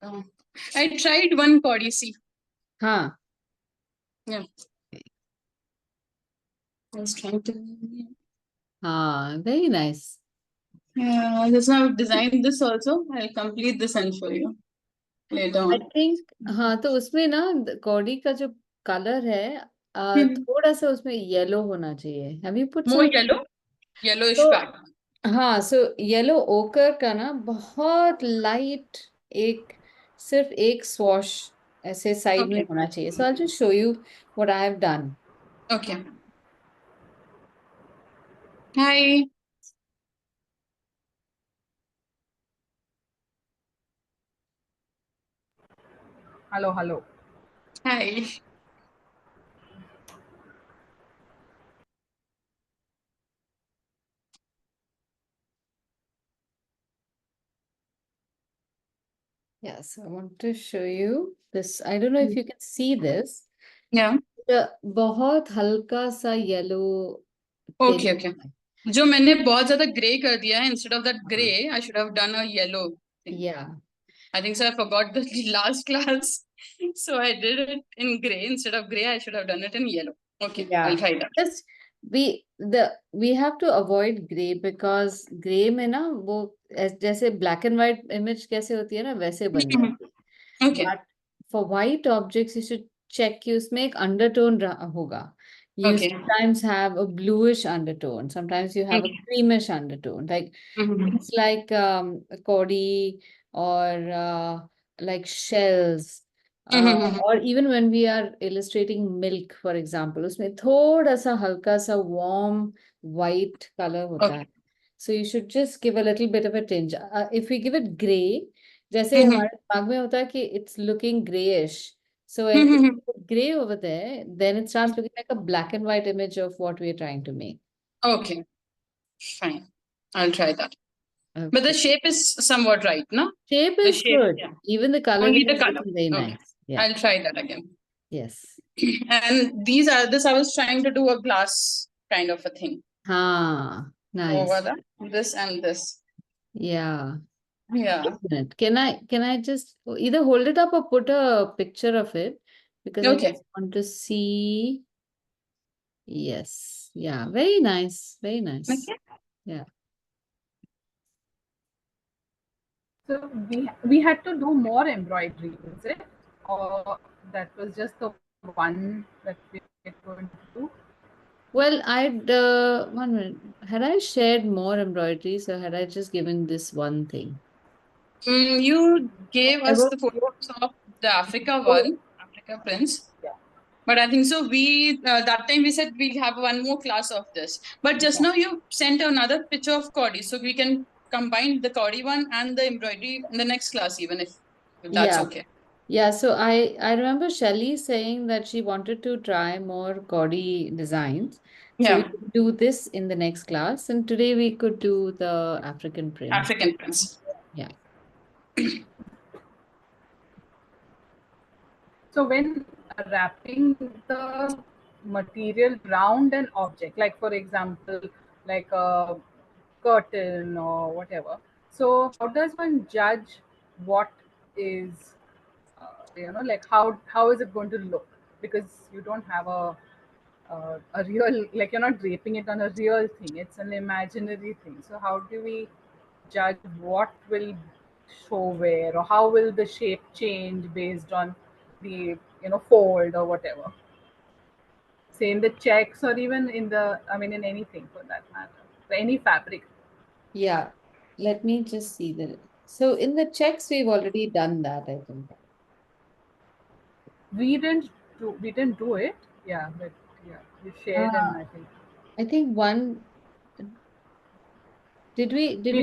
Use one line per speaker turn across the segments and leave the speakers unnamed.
I tried one Odyssey.
Huh.
Yeah. I was trying to.
Very nice.
Yeah, just now I've designed this also. I'll complete this and show you later
I
on.
think हाँ तो उसमें ना Cardi का जो colour है
Hmm.
थोड़ा सा उसमें येलो होना चाहिए. Have you put
More
some?
yellow, yellowish
तो
pattern.
हाँ सो येलो ओकर का ना बहुत लाइट एक सिर्फ एक स्वॉश ऐसे साइड में
Okay.
होना चाहिए. So I just show you what I have done.
Okay. Hi.
Hello, hello.
Hi.
Yeah, so I want to show you this. I don't know if you can see this.
Yeah.
बहुत हल्का सा yellow
Okay. Okay. जो मैंने बहुत ज्यादा grey कर दिया है, instead of that gray, I should have done a yellow thing.
Yeah.
I think so. I forgot the last class, so I did it in gray instead of gray. I should have done it in yellow. Okay, I'll try that.
Just we have to avoid gray because gray में ना वो जैसे black and white image कैसे होती है ना वैसे बन जाती है.
Okay.
But for white objects you should check कि उसमें एक undertone होगा. You
Okay.
sometimes have a bluish undertone. Sometimes you have a creamish undertone. Like things like cordy or like shells. Or even when we are illustrating milk, for example, उसमें थोड़ा सा हल्का सा warm white color होता है. So you should just give a little bit of a tinge. If we give it gray, जैसे हमारे दिमाग में होता है कि it's looking grayish. So if you put gray over there, then it starts looking like a black and white image of what we are trying to make.
Okay, fine. I'll try that. But the shape is somewhat right, no?
Shape
The
is
shape,
good.
yeah.
Even the color
Only
is
the color.
looking very
Okay.
nice. Yeah.
I'll try that again.
Yes.
And these are this. I was trying to do a glass kind of a thing.
Nice.
Over that, this and this.
Yeah.
Yeah.
Can I just either hold it up or put a picture of it because I
Okay.
just want to see. Yes. Yeah. Very nice. Very nice.
Okay.
Yeah.
So we had to do more embroidery, is it? Or that was just the one that we were going to do?
Well, I'd 1 minute. Had I shared more embroideries or had I just given this one thing?
You gave us the photos of the Africa one, Africa prints.
Yeah.
But I think so. We that time we said we'll have one more class of this. But just now you sent another picture of Cordy, so we can combine the Cordy one and the embroidery in the next class, even if that's okay.
Yeah, so I remember Shelley saying that she wanted to try more gaudy designs. So we could do this in the next class, and today we could do the African print.
African prints.
Yeah.
So when wrapping the material around an object, like for example, like a curtain or whatever. So how does one judge what is, like how is it going to look? Because you don't have a real, like you're not draping it on a real thing. It's an imaginary thing. So how do we judge what will show where, or how will the shape change based on the fold or whatever? Say in the checks or even in the, I mean in anything for that matter, any fabric.
Yeah. Let me just see that. So in the checks, we've already done that, I think.
We didn't do it. Yeah, but yeah, you shared and I think
I think one. Did we?
we did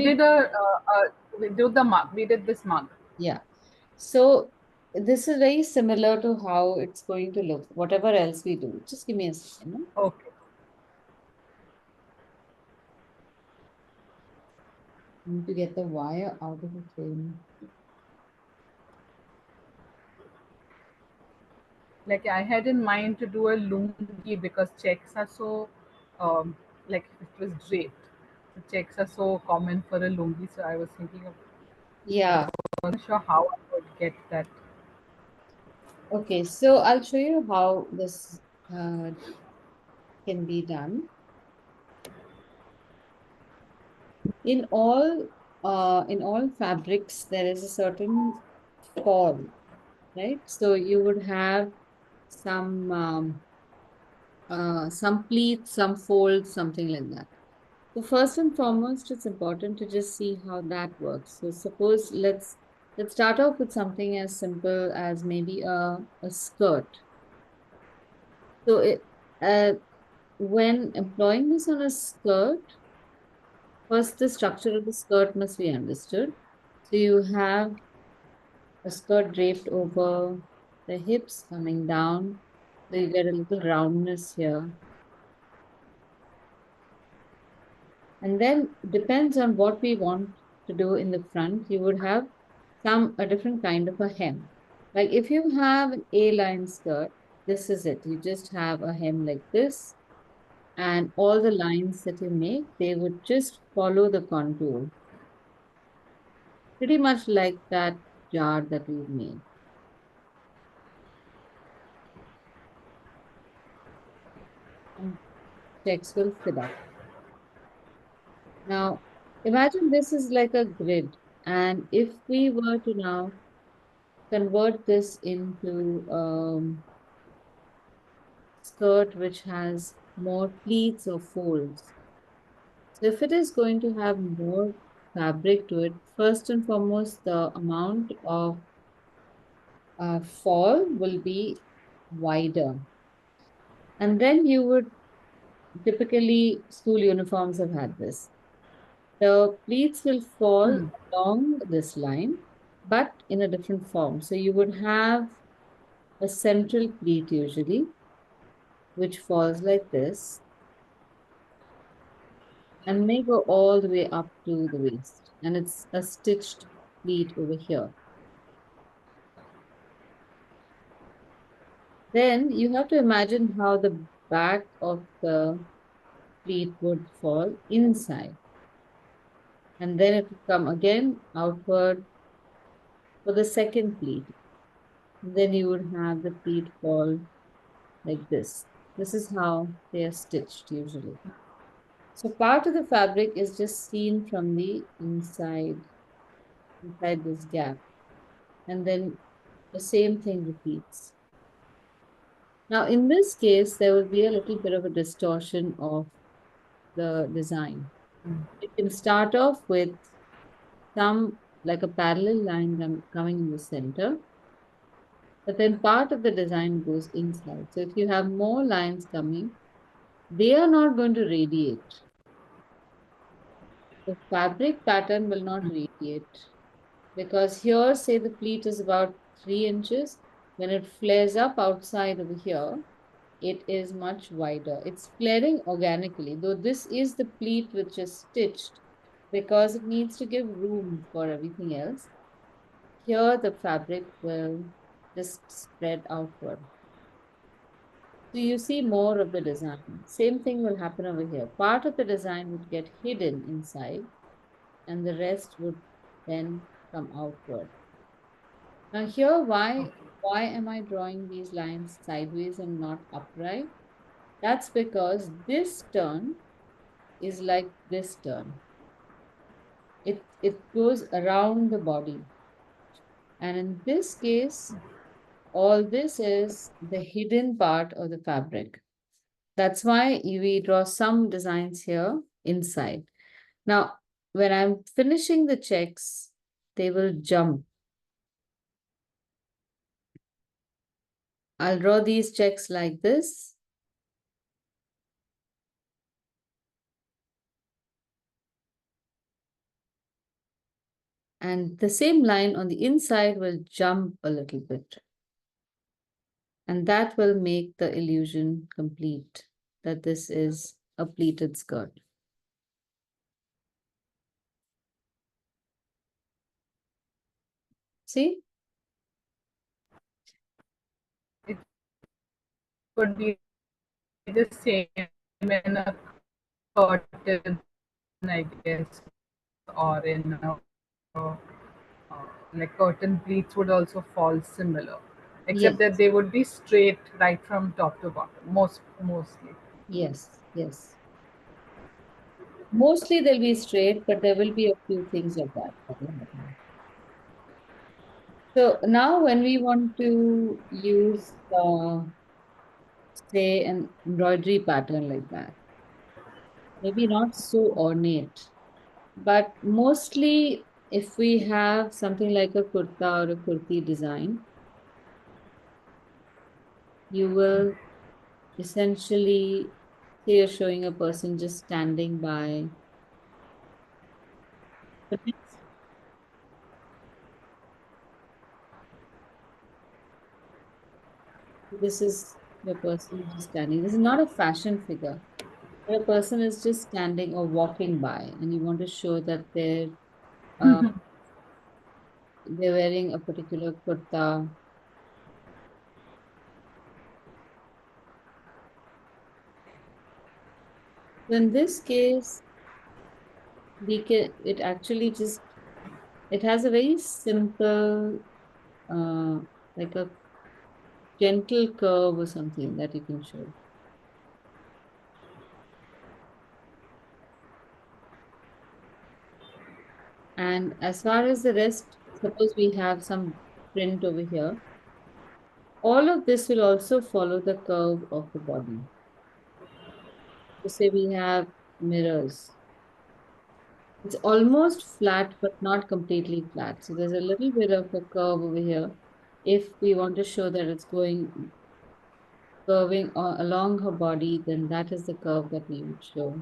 we did the mug. We did this mug.
Yeah. So this is very similar to how it's going to look, whatever else we do. Just give me a second.
Okay.
I need to get the wire out of the frame.
Like I had in mind to do a lungi because checks are so, like it was draped. The checks are so common for a lungi, so I was thinking of.
Yeah.
I wasn't sure how I would get that.
Okay, so I'll show you how this can be done. In all fabrics, there is a certain fall, right? So you would have some pleats, some folds, something like that. So first and foremost, it's important to just see how that works. So suppose let's start off with something as simple as maybe a skirt. So when employing this on a skirt, first the structure of the skirt must be understood. So you have a skirt draped over the hips coming down. So you get a little roundness here. And then depends on what we want to do in the front. You would have a different kind of a hem. Like if you have an A-line skirt, this is it. You just have a hem like this, and all the lines that you make, they would just follow the contour. Pretty much like that jar that we've made. And checks will fill up. Now, imagine this is like a grid. And if we were to now convert this into skirt which has more pleats or folds. So if it is going to have more fabric to it, first and foremost, the amount of fall will be wider. And then you would typically, school uniforms have had this. The pleats will fall along this line, but in a different form. So you would have a central pleat usually, which falls like this and may go all the way up to the waist. And it's a stitched pleat over here. Then you have to imagine how the back of the pleat would fall inside. And then it would come again outward for the second pleat. And then you would have the pleat fall like this. This is how they are stitched usually. So part of the fabric is just seen from the inside this gap. And then the same thing repeats. Now, in this case, there will be a little bit of a distortion of the design. You can start off with some like a parallel line coming in the center, but then part of the design goes inside. So if you have more lines coming, they are not going to radiate. The fabric pattern will not radiate because here, say the pleat is about 3 inches. When it flares up outside over here, it is much wider. It's flaring organically, though this is the pleat which is stitched because it needs to give room for everything else. Here, the fabric will just spread outward. So you see more of the design. Same thing will happen over here. Part of the design would get hidden inside and the rest would then come outward. Now here, why am I drawing these lines sideways and not upright? That's because this turn is like this turn. It goes around the body. And in this case, all this is the hidden part of the fabric. That's why we draw some designs here inside. Now, when I'm finishing the checks, they will jump. I'll draw these checks like this. And the same line on the inside will jump a little bit. And that will make the illusion complete that this is a pleated skirt. See?
It could be the same in a cotton, I guess, or in a like curtain pleats would also fall similar,
Yes,
except that they would be straight right from top to bottom, mostly.
yes, yes. Mostly they'll be straight, but there will be a few things like that that will happen. So now when we want to use, say, an embroidery pattern like that, maybe not so ornate, but mostly if we have something like a kurta or a kurti design, you will essentially say you're showing a person just standing by the next. This is the person just standing. This is not a fashion figure. But a person is just standing or walking by, and you want to show that uh, they're wearing a particular kurta. So in this case, we can it actually just it has a very simple uh, like a gentle curve or something that you can show. And as far as the rest, suppose we have some print over here, all of this will also follow the curve of the body. So say we have mirrors. It's almost flat, but not completely flat. So there's a little bit of a curve over here. If we want to show that it's going curving along her body, then that is the curve that we would show.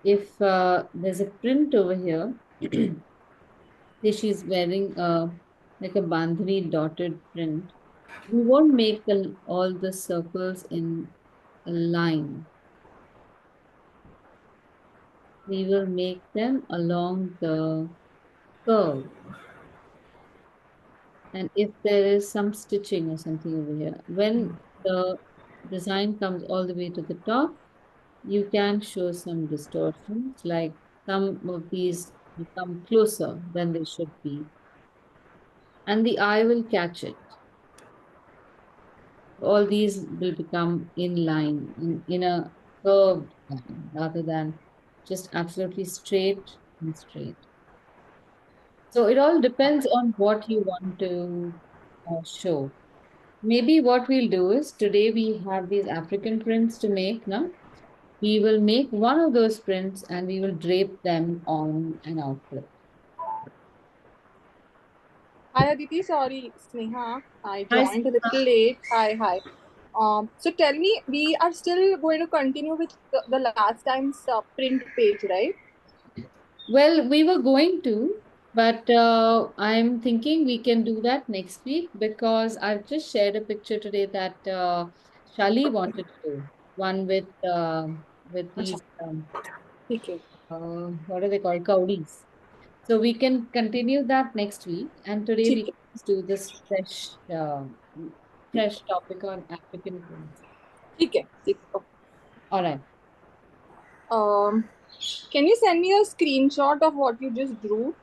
If there's a print over here, say she's wearing like a bandhani dotted print, we won't make all the circles in a line. We will make them along the curve. And if there is some stitching or something over here, when the design comes all the way to the top, you can show some distortions, like some of these become closer than they should be, and the eye will catch it. All these will become in line, in a curved line, rather than just absolutely straight and straight. So it all depends on what you want to show. Maybe what we'll do is today we have these African prints to make now. We will make one of those prints and we will drape them on an outfit.
Hi Aditi, sorry, Sneha. I
Hi,
joined a little late. Hi, hi. So tell me, we are still going to continue with the last time's print page, right?
well, we were going to, but I'm thinking we can do that next week because I've just shared a picture today that Shali wanted to do. One with these
Okay.
what are they called? Cowries. So we can continue that next week. And today we
Okay.
can just do this fresh topic on African prints.
Okay.
All right.
Um, can you send me a screenshot of what you just drew?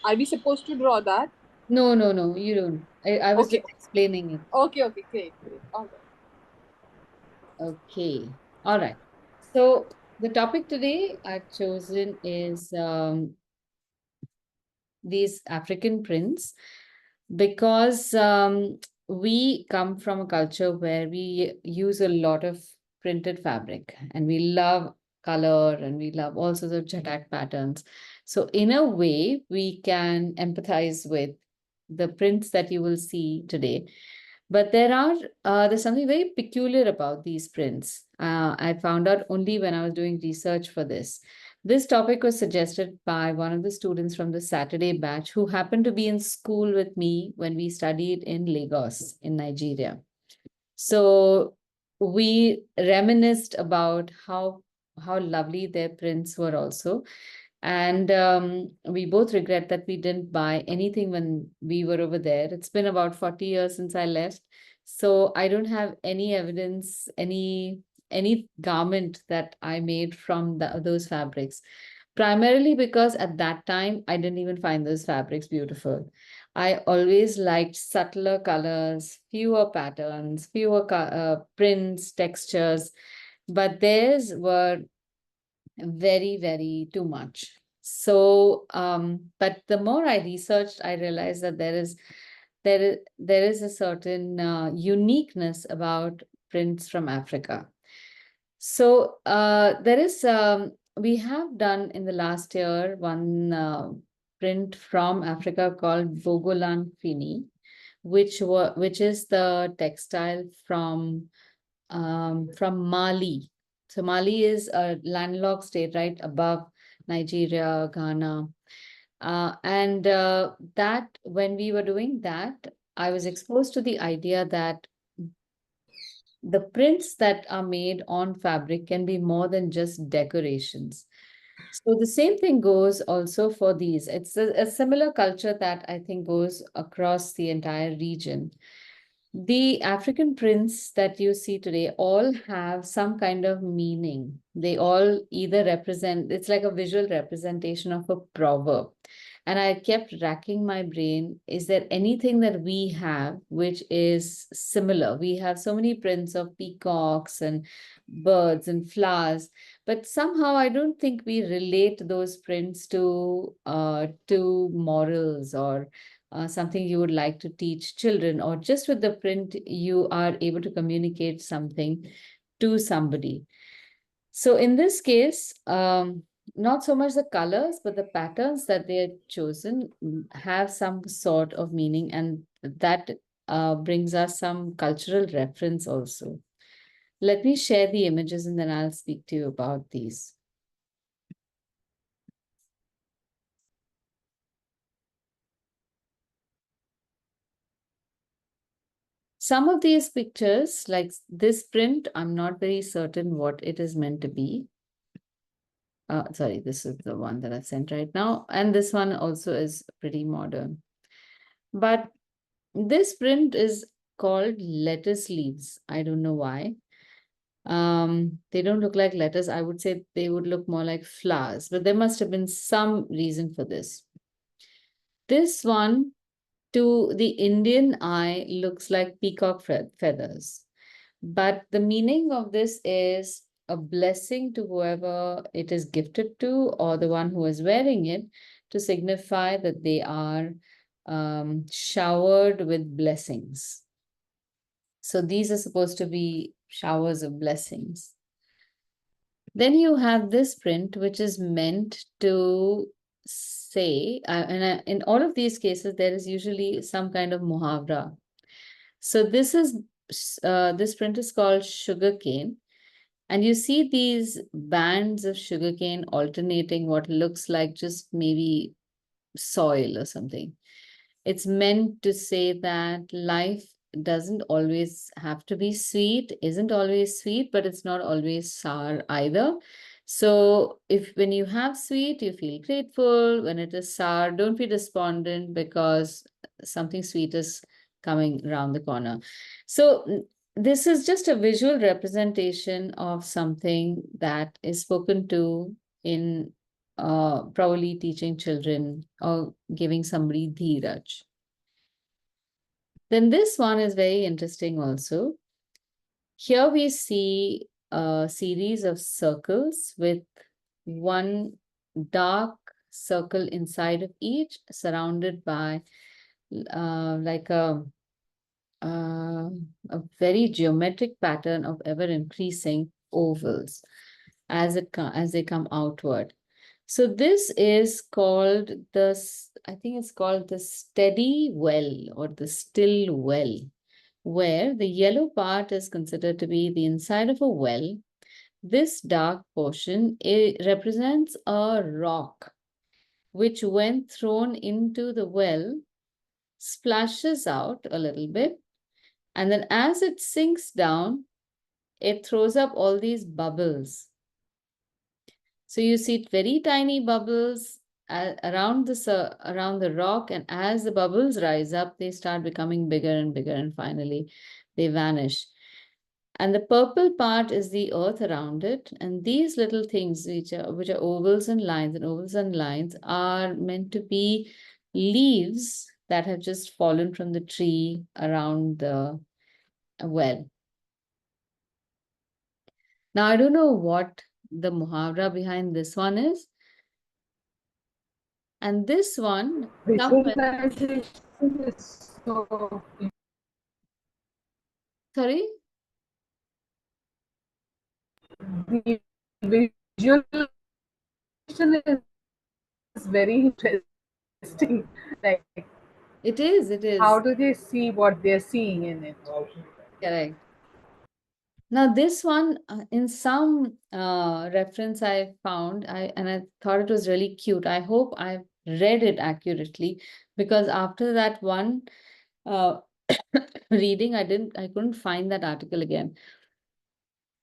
Are we supposed to draw that?
No, no, no, you don't. I was
Okay.
just explaining it.
Okay. Okay. Great. Great. All right.
Okay. All right. So the topic today I've chosen is these African prints because we come from a culture where we use a lot of printed fabric and we love color and we love all sorts of chatak patterns. So in a way, we can empathize with the prints that you will see today. But there's something very peculiar about these prints. I found out only when I was doing research for this. This topic was suggested by one of the students from the Saturday batch who happened to be in school with me when we studied in Lagos in Nigeria. So we reminisced about how lovely their prints were also. And we both regret that we didn't buy anything when we were over there. It's been about 40 years since I left. So I don't have any evidence, any garment that I made from those fabrics. primarily because at that time, I didn't even find those fabrics beautiful. I always liked subtler colors, fewer patterns, fewer prints, textures, but theirs were very, very too much. So, but the more I researched, I realized that there is a certain uniqueness about prints from Africa. So there is we have done in the last year one print from Africa called Bogolan Fini, which is the textile from Mali. So Mali is a landlocked state right above Nigeria, Ghana. And that when we were doing that, I was exposed to the idea that the prints that are made on fabric can be more than just decorations. So the same thing goes also for these. It's a similar culture that I think goes across the entire region. The African prints that you see today all have some kind of meaning. They all either represent, it's like a visual representation of a proverb. And I kept racking my brain, is there anything that we have which is similar? We have so many prints of peacocks and birds and flowers, but somehow I don't think we relate those prints to morals or something you would like to teach children, or just with the print, you are able to communicate something to somebody. So in this case, not so much the colors, but the patterns that they had chosen have some sort of meaning, and that brings us some cultural reference also. Let me share the images and then I'll speak to you about these. Some of these pictures, like this print, I'm not very certain what it is meant to be. Sorry, this is the one that I've sent right now. And this one also is pretty modern. But this print is called lettuce leaves. I don't know why. They don't look like lettuce. I would say they would look more like flowers, but there must have been some reason for this. This one, to the Indian eye, looks like peacock feathers. But the meaning of this is a blessing to whoever it is gifted to, or the one who is wearing it, to signify that they are showered with blessings. So these are supposed to be showers of blessings. Then you have this print, which is meant to say, in all of these cases, there is usually some kind of muhavra. So this print is called sugarcane. And you see these bands of sugarcane alternating what looks like just maybe soil or something. It's meant to say that life doesn't always have to be sweet, isn't always sweet, but it's not always sour either. So when you have sweet, you feel grateful. When it is sour, don't be despondent because something sweet is coming around the corner. So this is just a visual representation of something that is spoken to in probably teaching children or giving somebody dhiraj. Then this one is very interesting also. Here we see a series of circles with one dark circle inside of each, surrounded by like a very geometric pattern of ever increasing ovals as they come outward. So this is called I think it's called the steady well or the still well, where the yellow part is considered to be the inside of a well. This dark portion, it represents a rock, which when thrown into the well, splashes out a little bit. And then as it sinks down, it throws up all these bubbles. So you see very tiny bubbles around the rock, and as the bubbles rise up, they start becoming bigger and bigger, and finally they vanish. And the purple part is the earth around it. And these little things, which are ovals and lines, are meant to be leaves that have just fallen from the tree around the well. Now, I don't know what the muhavra behind this one is. And this one,
Visualization is so.
sorry?
The visualization is very interesting. Like,
It is.
how do they see what they're seeing in it?
Correct. Now, this one, in some reference I found, and I thought it was really cute. I hope I've read it accurately, because after that one reading, I couldn't find that article again.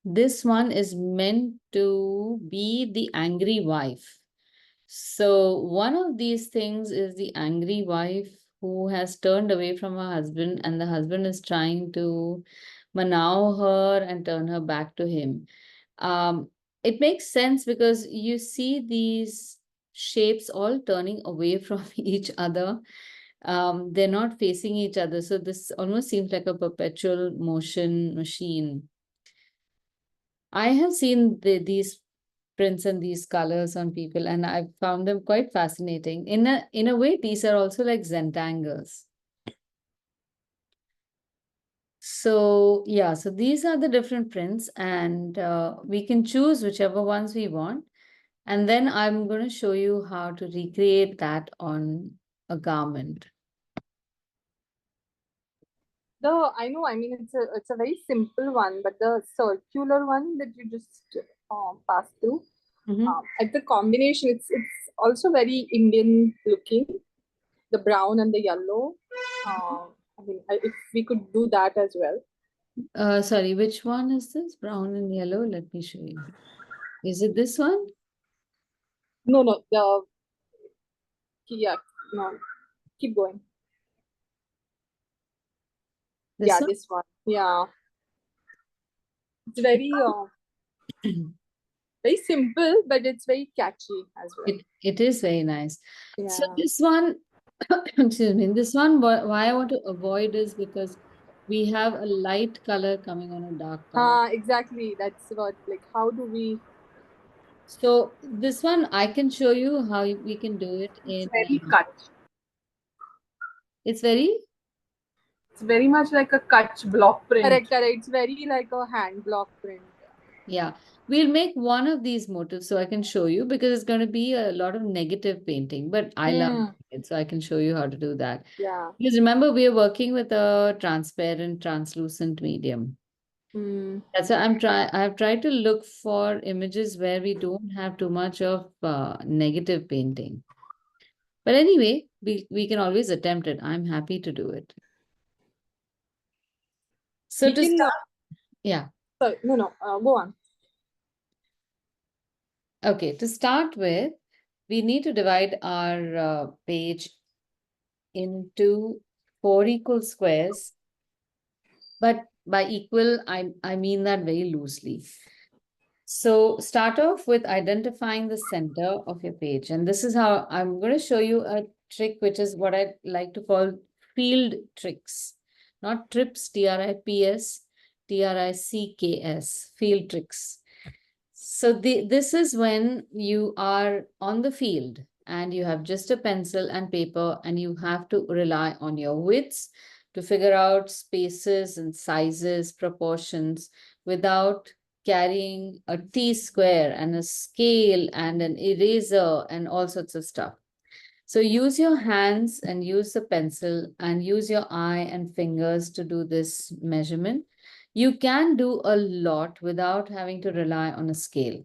This one is meant to be the angry wife. So one of these things is the angry wife who has turned away from her husband, and the husband is trying to manau her and turn her back to him. It makes sense because you see these shapes all turning away from each other. They're not facing each other. So this almost seems like a perpetual motion machine. I have seen these prints and these colors on people, and I found them quite fascinating. In a way, these are also like Zentangles. So yeah, so these are the different prints, and we can choose whichever ones we want. And then I'm going to show you how to recreate that on a garment.
I know, I mean, it's a very simple one, but the circular one that you just passed through, at the combination, it's also very Indian looking, the brown and the yellow. I mean, if we could do that as well.
Sorry, which one is this? Brown and yellow? Let me show you. Is it this one?
No, yeah, no, keep going.
This
Yeah,
one?
this one. Yeah. It's very very simple, but it's very catchy as well.
It is very nice.
Yeah.
So this one, excuse me, this one, why I want to avoid is because we have a light color coming on a dark color.
Exactly. That's what, like, how do we?
So this one, I can show you how we can do it in.
It's very cut.
It's very?
It's very much like a Kutch block print.
Correct. It's very like a hand block print.
Yeah, we'll make one of these motifs so I can show you, because it's going to be a lot of negative painting, but I love it, so I can show you how to do that.
Yeah.
Because remember, we are working with a transparent, translucent medium. That's why I've tried to look for images where we don't have too much of negative painting. But anyway, we can always attempt it. I'm happy to do it. So to start, yeah.
Sorry, no, go on.
Okay, to start with, we need to divide our page into 4 equal squares. But by equal, I mean that very loosely. So start off with identifying the center of your page. And this is how I'm going to show you a trick, which is what I like to call field tricks. Not trips, TRIPS, TRICKS, field tricks. So this is when you are on the field and you have just a pencil and paper, and you have to rely on your wits to figure out spaces and sizes, proportions, without carrying a T-square and a scale and an eraser and all sorts of stuff. So use your hands and use the pencil and use your eye and fingers to do this measurement. You can do a lot without having to rely on a scale.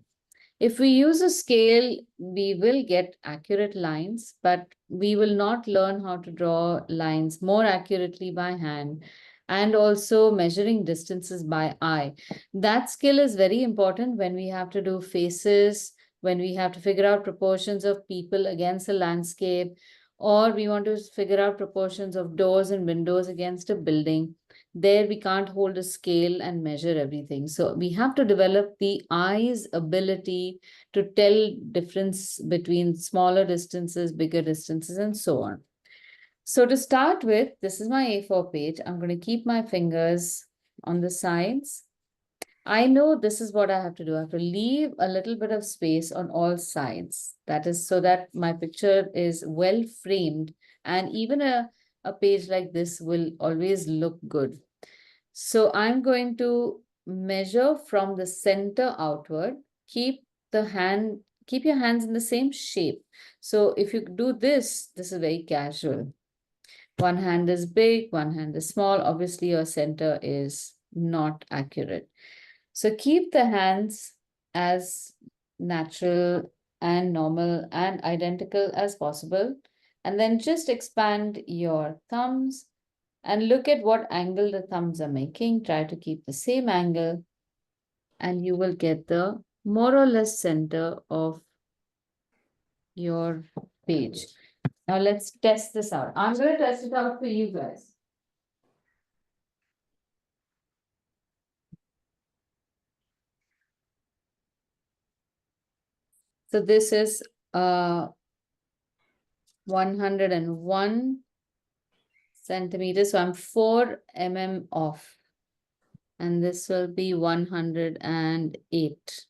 If we use a scale, we will get accurate lines, but we will not learn how to draw lines more accurately by hand, and also measuring distances by eye. That skill is very important when we have to do faces, when we have to figure out proportions of people against a landscape, or we want to figure out proportions of doors and windows against a building. There we can't hold a scale and measure everything. So we have to develop the eye's ability to tell difference between smaller distances, bigger distances, and so on. So to start with, this is my A4 page. I'm going to keep my fingers on the sides. I know this is what I have to do. I have to leave a little bit of space on all sides. That is so that my picture is well framed, and even a page like this will always look good. So I'm going to measure from the center outward. Keep your hands in the same shape. So if you do this, this is very casual. One hand is big, one hand is small. Obviously, your center is not accurate. So keep the hands as natural and normal and identical as possible. And then just expand your thumbs and look at what angle the thumbs are making. Try to keep the same angle and you will get the more or less center of your page. Now let's test this out. I'm going to test it out for you guys. So this is 101 centimeters. So I'm 4 mm off. And this will be 108.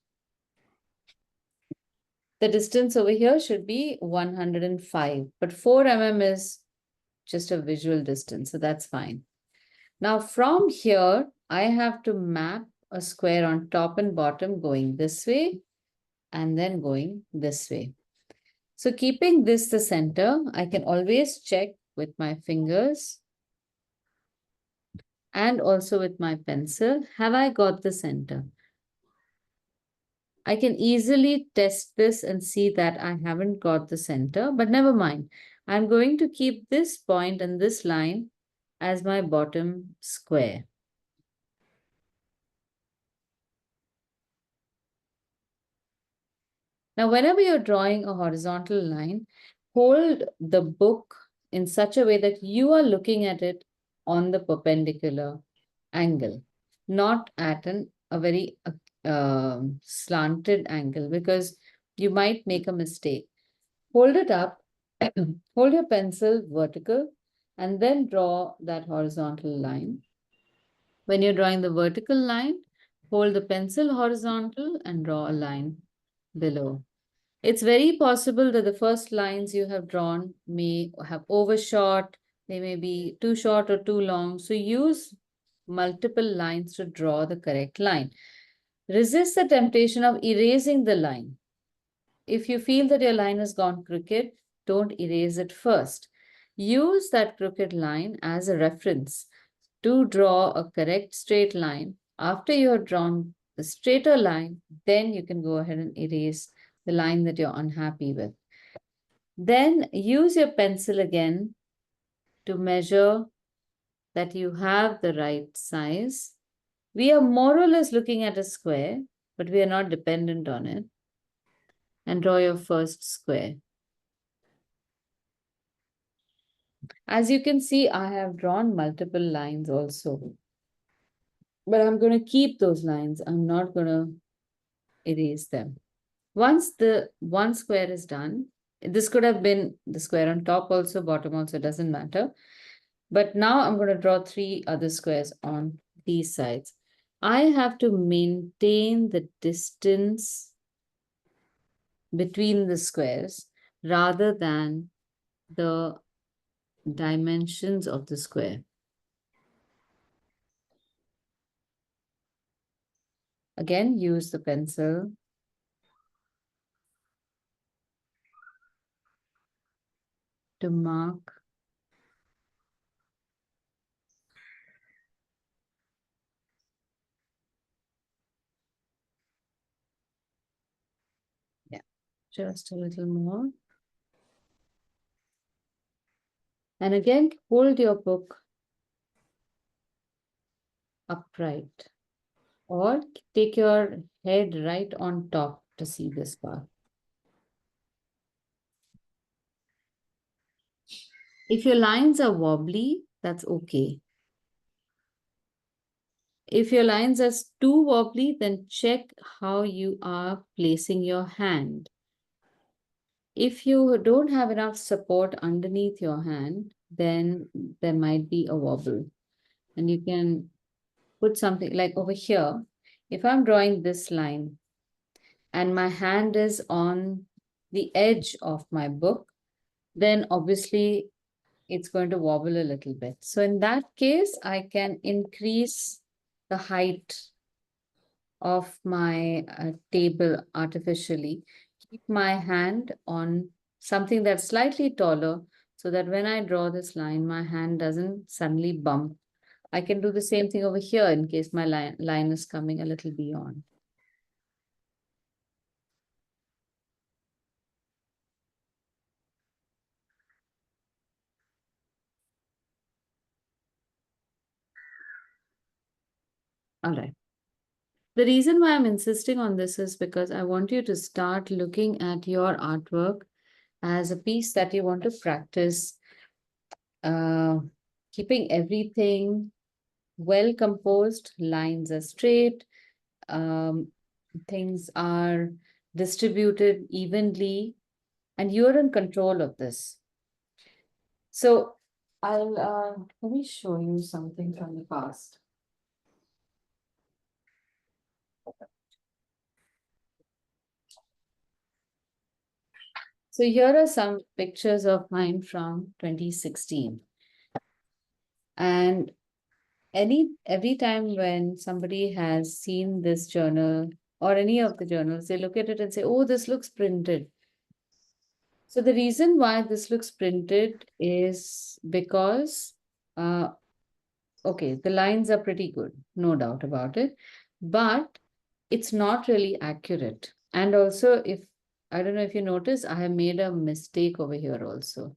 The distance over here should be 105, but 4 mm is just a visual distance, so that's fine. Now from here, I have to map a square on top and bottom going this way and then going this way. So keeping this the center, I can always check with my fingers and also with my pencil, have I got the center? I can easily test this and see that I haven't got the center, but never mind. I'm going to keep this point and this line as my bottom square. Now, whenever you're drawing a horizontal line, hold the book in such a way that you are looking at it on the perpendicular angle, not at a very slanted angle, because you might make a mistake. Hold it up, hold your pencil vertical, and then draw that horizontal line. When you're drawing the vertical line, hold the pencil horizontal and draw a line below. It's very possible that the first lines you have drawn may have overshot, they may be too short or too long. So use multiple lines to draw the correct line. Resist the temptation of erasing the line. If you feel that your line has gone crooked, don't erase it first. Use that crooked line as a reference to draw a correct straight line. After you have drawn the straighter line, then you can go ahead and erase the line that you're unhappy with. Then use your pencil again to measure that you have the right size. We are more or less looking at a square, but we are not dependent on it. And draw your first square. As you can see, I have drawn multiple lines also. But I'm going to keep those lines. I'm not going to erase them. Once the one square is done, this could have been the square on top also, bottom also, doesn't matter. But now I'm going to draw 3 other squares on these sides. I have to maintain the distance between the squares rather than the dimensions of the square. Again, use the pencil. To mark. Yeah, just a little more. And again, hold your book upright or take your head right on top to see this part. If your lines are wobbly, that's okay. If your lines are too wobbly, then check how you are placing your hand. If you don't have enough support underneath your hand, then there might be a wobble. And you can put something like over here. If I'm drawing this line and my hand is on the edge of my book, then obviously it's going to wobble a little bit. So in that case, I can increase the height of my table artificially, keep my hand on something that's slightly taller so that when I draw this line, my hand doesn't suddenly bump. I can do the same thing over here in case my line is coming a little beyond. All right. The reason why I'm insisting on this is because I want you to start looking at your artwork as a piece that you want to practice, keeping everything well composed, lines are straight, things are distributed evenly, and you're in control of this. So let me show you something from the past. So here are some pictures of mine from 2016. And every time when somebody has seen this journal or any of the journals, they look at it and say, oh, this looks printed. So the reason why this looks printed is because, okay, the lines are pretty good, no doubt about it, but it's not really accurate. And also, I don't know if you notice, I have made a mistake over here also.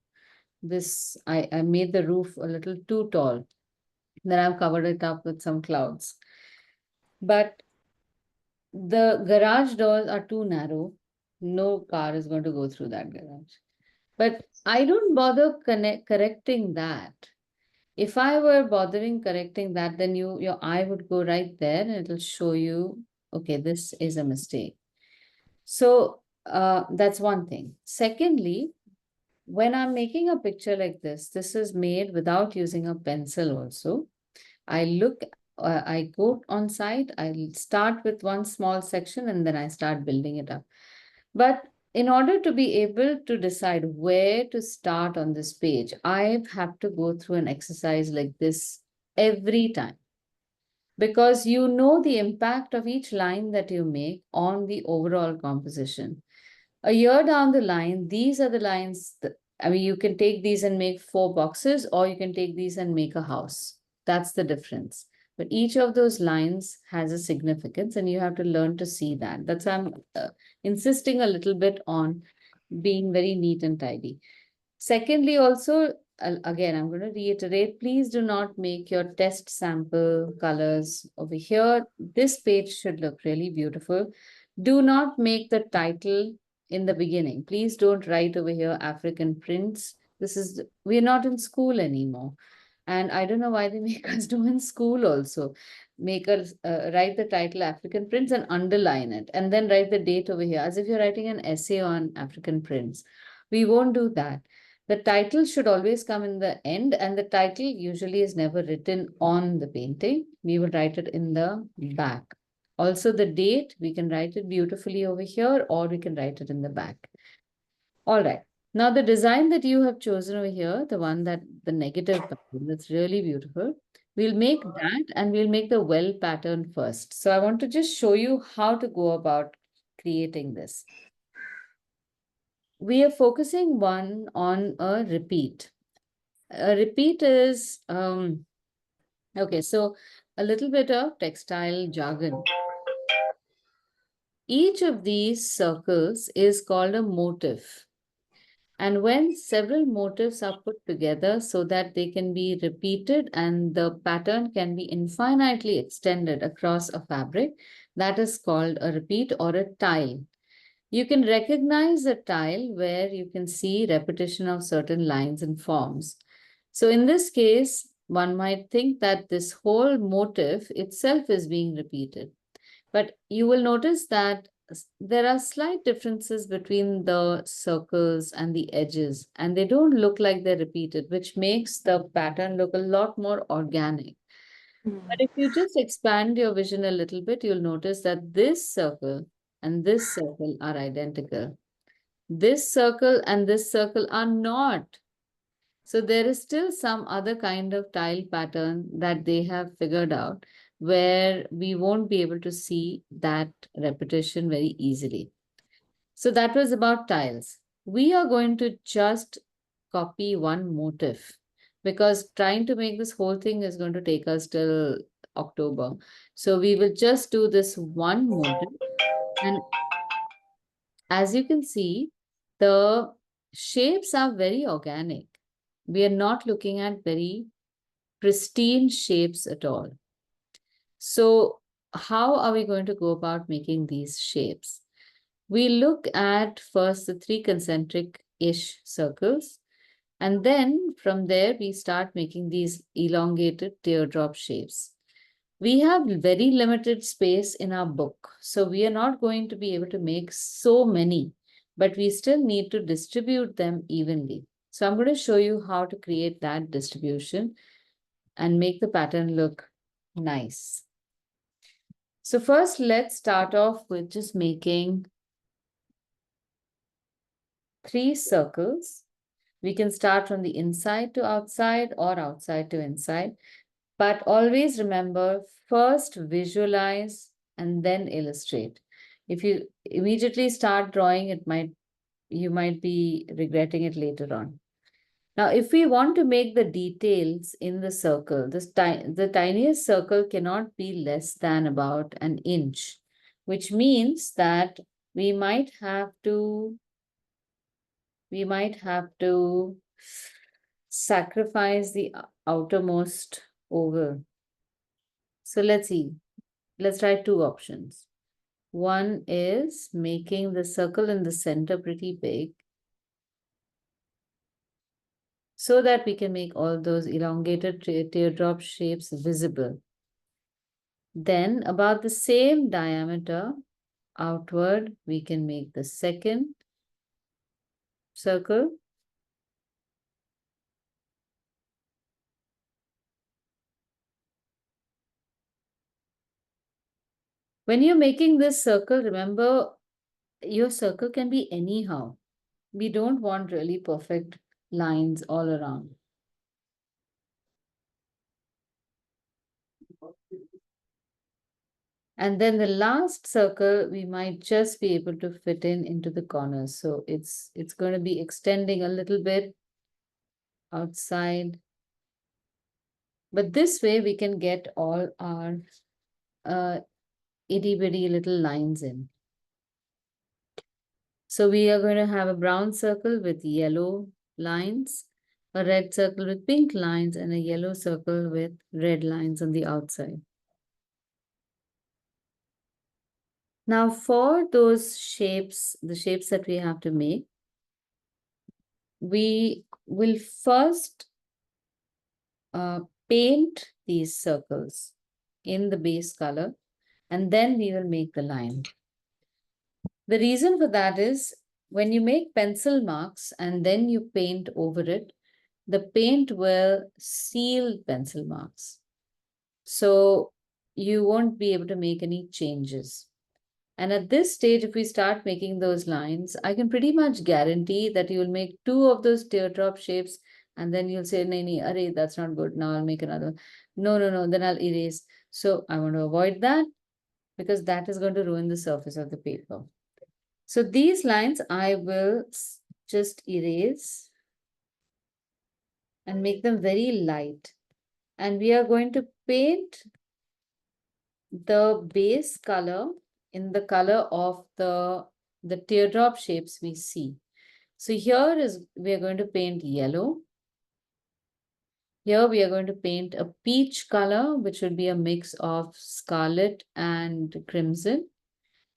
I made the roof a little too tall. Then I've covered it up with some clouds. But the garage doors are too narrow. No car is going to go through that garage. But I don't bother correcting that. If I were bothering correcting that, then your eye would go right there and it'll show you, okay, this is a mistake. So that's one thing. Secondly, when I'm making a picture like this is made without using a pencil also. I go on site, I'll start with one small section and then I start building it up. But in order to be able to decide where to start on this page, I have to go through an exercise like this every time. Because you know the impact of each line that you make on the overall composition. A year down the line, these are the lines I mean, you can take these and make 4 boxes, or you can take these and make a house. That's the difference. But each of those lines has a significance, and you have to learn to see that. That's why I'm insisting a little bit on being very neat and tidy. Secondly, also, again, I'm going to reiterate, please do not make your test sample colors over here. This page should look really beautiful. Do not make the title in the beginning. Please don't write over here African prints. We're not in school anymore. And I don't know why they make us do in school also. Make us write the title African prints and underline it, and then write the date over here as if you're writing an essay on African prints. We won't do that. The title should always come in the end, and the title usually is never written on the painting. We will write it in the back. Also, the date, we can write it beautifully over here, or we can write it in the back. All right. Now, the design that you have chosen over here, the one that the negative pattern, that's really beautiful. We'll make that and we'll make the well pattern first. So I want to just show you how to go about creating this. We are focusing on a repeat. A repeat is, okay, so a little bit of textile jargon. Each of these circles is called a motif. And when several motifs are put together so that they can be repeated and the pattern can be infinitely extended across a fabric, that is called a repeat or a tile. You can recognize a tile where you can see repetition of certain lines and forms. So in this case, one might think that this whole motif itself is being repeated. But you will notice that there are slight differences between the circles and the edges, and they don't look like they're repeated, which makes the pattern look a lot more organic. But if you just expand your vision a little bit, you'll notice that this circle and this circle are identical. This circle and this circle are not. So there is still some other kind of tile pattern that they have figured out where we won't be able to see that repetition very easily. So that was about tiles. We are going to just copy one motif because trying to make this whole thing is going to take us till October. So we will just do this one motif. And as you can see, the shapes are very organic. We are not looking at very pristine shapes at all. So how are we going to go about making these shapes? We look at first the 3 concentric-ish circles, and then from there we start making these elongated teardrop shapes. We have very limited space in our book, so we are not going to be able to make so many, but we still need to distribute them evenly. So I'm going to show you how to create that distribution and make the pattern look nice. So first, let's start off with just making 3 circles. We can start from the inside to outside or outside to inside, but always remember, first visualize and then illustrate. If you immediately start drawing, you might be regretting it later on. Now, if we want to make the details in the circle, the tiniest circle cannot be less than about an inch, which means that we might have to sacrifice the outermost oval. So let's see. Let's try 2 options. One is making the circle in the center pretty big, so that we can make all those elongated teardrop shapes visible. Then about the same diameter outward, we can make the second circle. When you're making this circle, remember your circle can be anyhow. We don't want really perfect lines all around. And then the last circle, we might just be able to fit into the corners. So it's going to be extending a little bit outside. But this way we can get all our itty bitty little lines in. So we are going to have a brown circle with yellow lines, a red circle with pink lines, and a yellow circle with red lines on the outside. Now for those shapes, the shapes that we have to make, we will first paint these circles in the base color, and then we will make the line. The reason for that is when you make pencil marks and then you paint over it, the paint will seal pencil marks. So you won't be able to make any changes. And at this stage, if we start making those lines, I can pretty much guarantee that you will make 2 of those teardrop shapes, and then you'll say, "Nahi, arey, that's not good. Now I'll make another one." No, then I'll erase. So I want to avoid that because that is going to ruin the surface of the paper. So these lines I will just erase and make them very light. And we are going to paint the base color in the color of the teardrop shapes we see. So here we are going to paint yellow. Here we are going to paint a peach color, which would be a mix of scarlet and crimson.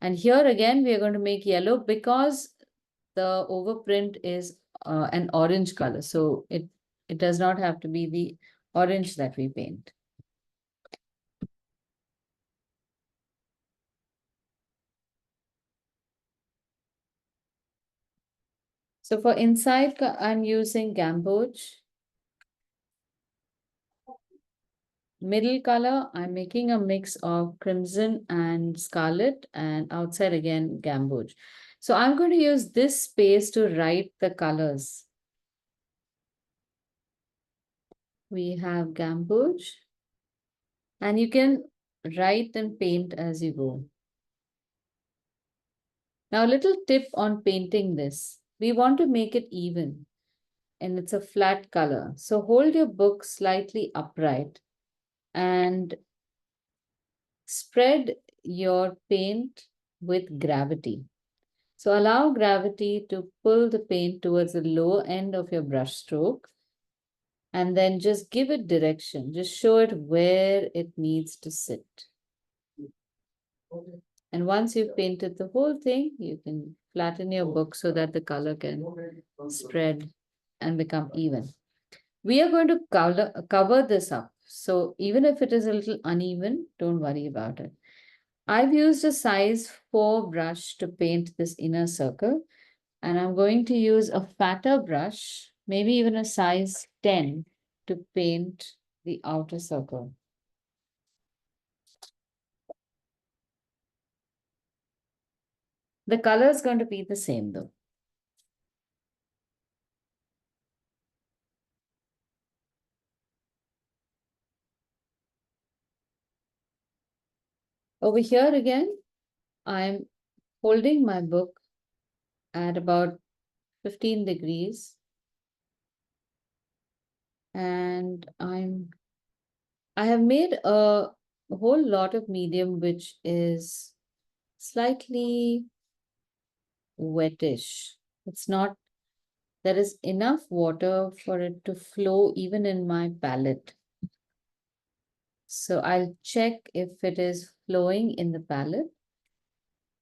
And here again, we are going to make yellow because the overprint is an orange color. So it does not have to be the orange that we paint. So for inside, I'm using gamboge. Middle color, I'm making a mix of crimson and scarlet, and outside again, gamboge. So I'm going to use this space to write the colors. We have gamboge, and you can write and paint as you go. Now, a little tip on painting this. We want to make it even, and it's a flat color. So hold your book slightly upright and spread your paint with gravity. So allow gravity to pull the paint towards the lower end of your brush stroke, and then just give it direction. Just show it where it needs to sit. And once you've painted the whole thing, you can flatten your book so that the color can spread and become even. We are going to cover this up. So even if it is a little uneven, don't worry about it. I've used a size 4 brush to paint this inner circle, and I'm going to use a fatter brush, maybe even a size 10, to paint the outer circle. The color is going to be the same though. Over here again, I'm holding my book at about 15 degrees. And I have made a whole lot of medium which is slightly wettish. It's not, there is enough water for it to flow even in my palette. So I'll check if it is flowing in the palette.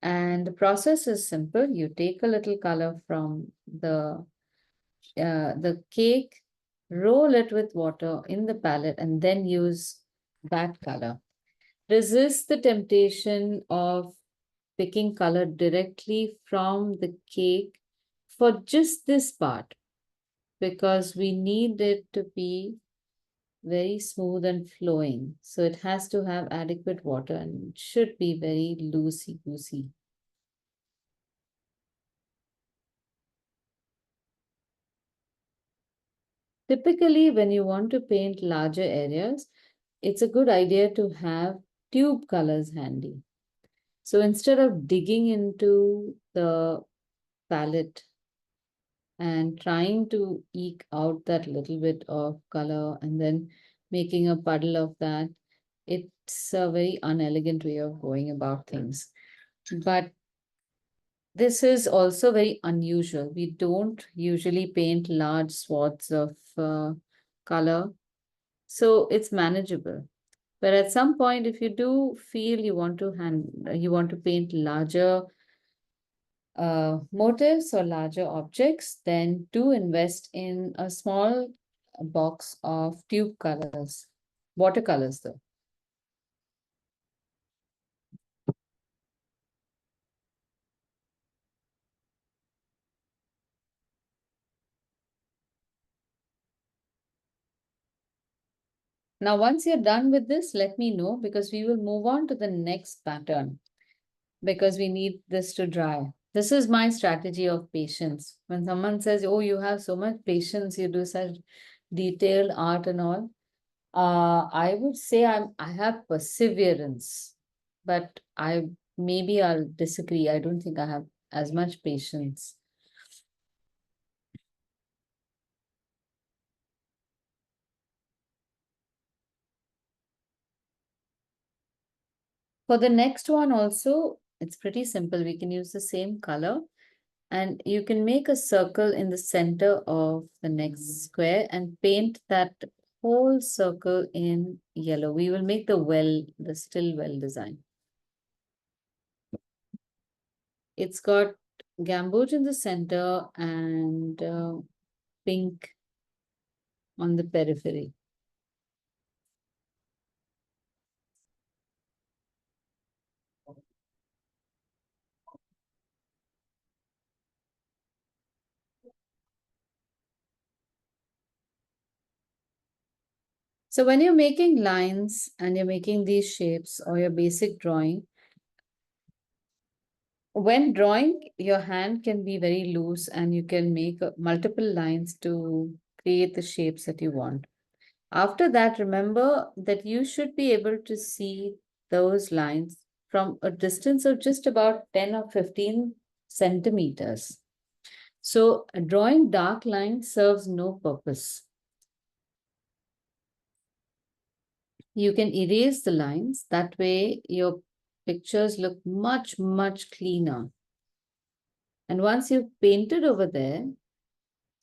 And the process is simple. You take a little color from the cake, roll it with water in the palette, and then use that color. Resist the temptation of picking color directly from the cake for just this part, because we need it to be very smooth and flowing. So it has to have adequate water and it should be very loosey-goosey. Typically, when you want to paint larger areas, it's a good idea to have tube colors handy. So instead of digging into the palette and trying to eke out that little bit of color and then making a puddle of that, it's a very unelegant way of going about things. But this is also very unusual. We don't usually paint large swaths of color, so it's manageable. But at some point, if you do feel you want to paint larger motifs or larger objects, then do invest in a small box of tube colors, watercolors though. Now, once you're done with this, let me know, because we will move on to the next pattern, because we need this to dry. This is my strategy of patience. When someone says, oh, you have so much patience, you do such detailed art and all, I would say I have perseverance, but maybe I'll disagree. I don't think I have as much patience. For the next one also, it's pretty simple. We can use the same color, and you can make a circle in the center of the next square and paint that whole circle in yellow. We will make the still well design. It's got gamboge in the center and pink on the periphery. So when you're making lines and you're making these shapes or your basic drawing, when drawing, your hand can be very loose and you can make multiple lines to create the shapes that you want. After that, remember that you should be able to see those lines from a distance of just about 10 or 15 centimeters. So drawing dark lines serves no purpose. You can erase the lines. That way your pictures look much, much cleaner. And once you've painted over there,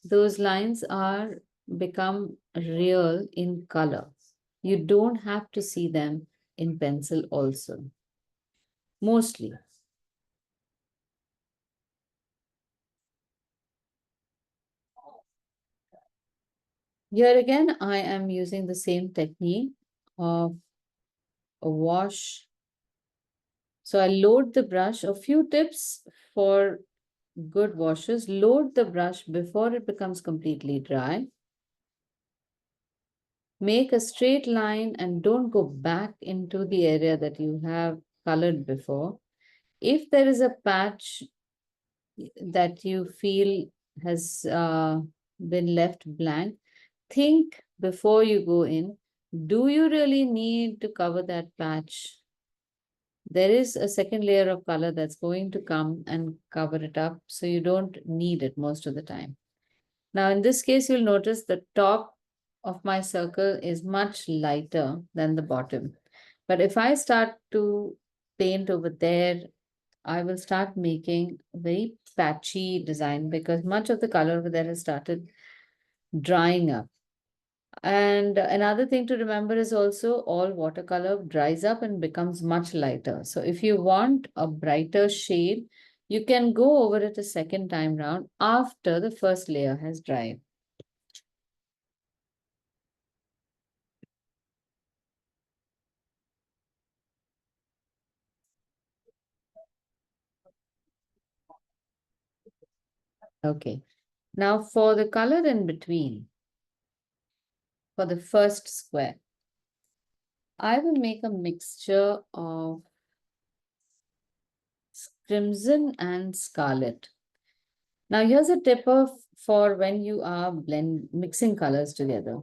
those lines are become real in color. You don't have to see them in pencil also. Mostly. Here again, I am using the same technique of a wash. So I load the brush. A few tips for good washes: load the brush before it becomes completely dry. Make a straight line and don't go back into the area that you have colored before. If there is a patch that you feel has been left blank, think before you go in, do you really need to cover that patch? There is a second layer of color that's going to come and cover it up, so you don't need it most of the time. Now, in this case, you'll notice the top of my circle is much lighter than the bottom. But if I start to paint over there, I will start making a very patchy design because much of the color over there has started drying up. And another thing to remember is also all watercolor dries up and becomes much lighter. So if you want a brighter shade, you can go over it a second time round after the first layer has dried. Okay, now for the color in between, for the first square, I will make a mixture of crimson and scarlet. Now here's a tip for when you are mixing colors together.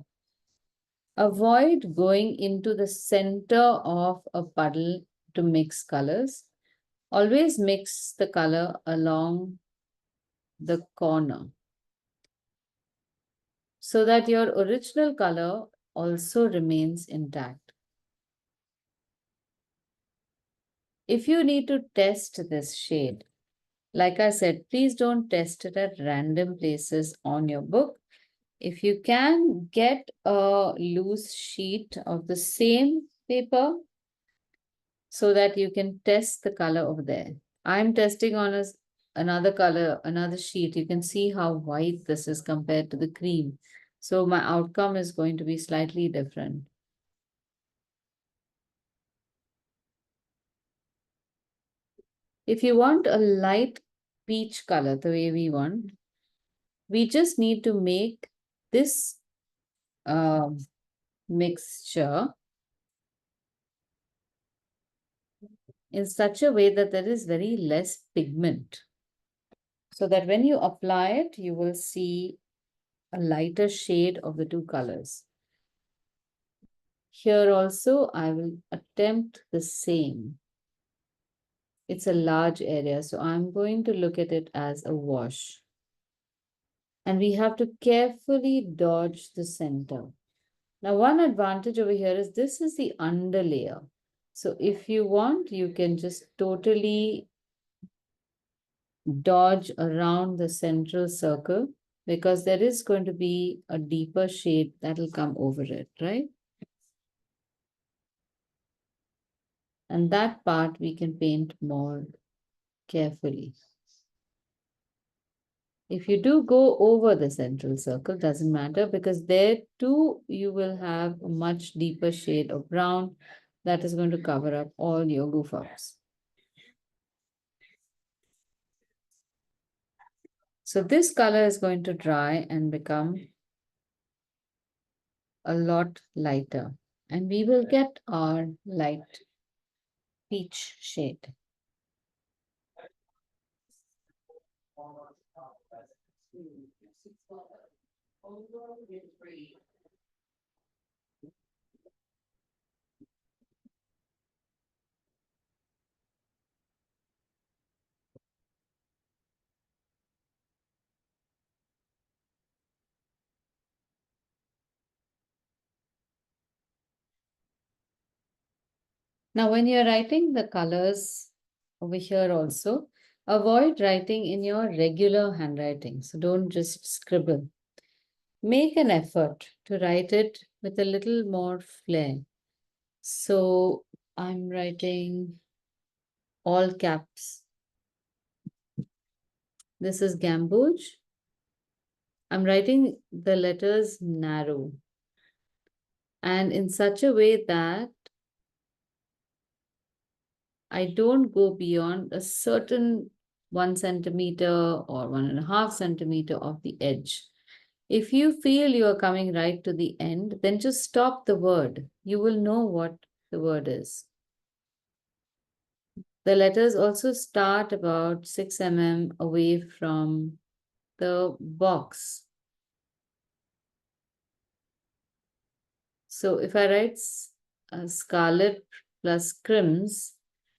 Avoid going into the center of a puddle to mix colors. Always mix the color along the corner so that your original color also remains intact. If you need to test this shade, like I said, please don't test it at random places on your book. If you can, get a loose sheet of the same paper so that you can test the color over there. I'm testing on another color, another sheet. You can see how white this is compared to the cream. So my outcome is going to be slightly different. If you want a light peach color, the way we want, we just need to make this mixture in such a way that there is very less pigment. So that when you apply it, you will see a lighter shade of the two colors. Here also, I will attempt the same. It's a large area, so I'm going to look at it as a wash. And we have to carefully dodge the center. Now, one advantage over here is this is the underlayer. So if you want, you can just totally dodge around the central circle because there is going to be a deeper shade that will come over it, right? And that part we can paint more carefully. If you do go over the central circle, doesn't matter, because there too you will have a much deeper shade of brown that is going to cover up all your goof ups. So this color is going to dry and become a lot lighter, and we will get our light peach shade. Now, when you're writing the colors over here also, avoid writing in your regular handwriting. So don't just scribble. Make an effort to write it with a little more flair. So I'm writing all caps. This is gamboge. I'm writing the letters narrow and in such a way that I don't go beyond a certain 1 centimeter or 1.5 centimeter of the edge. If you feel you are coming right to the end, then just stop the word. You will know what the word is. The letters also start about 6 mm away from the box. So if I write scarlet plus crims,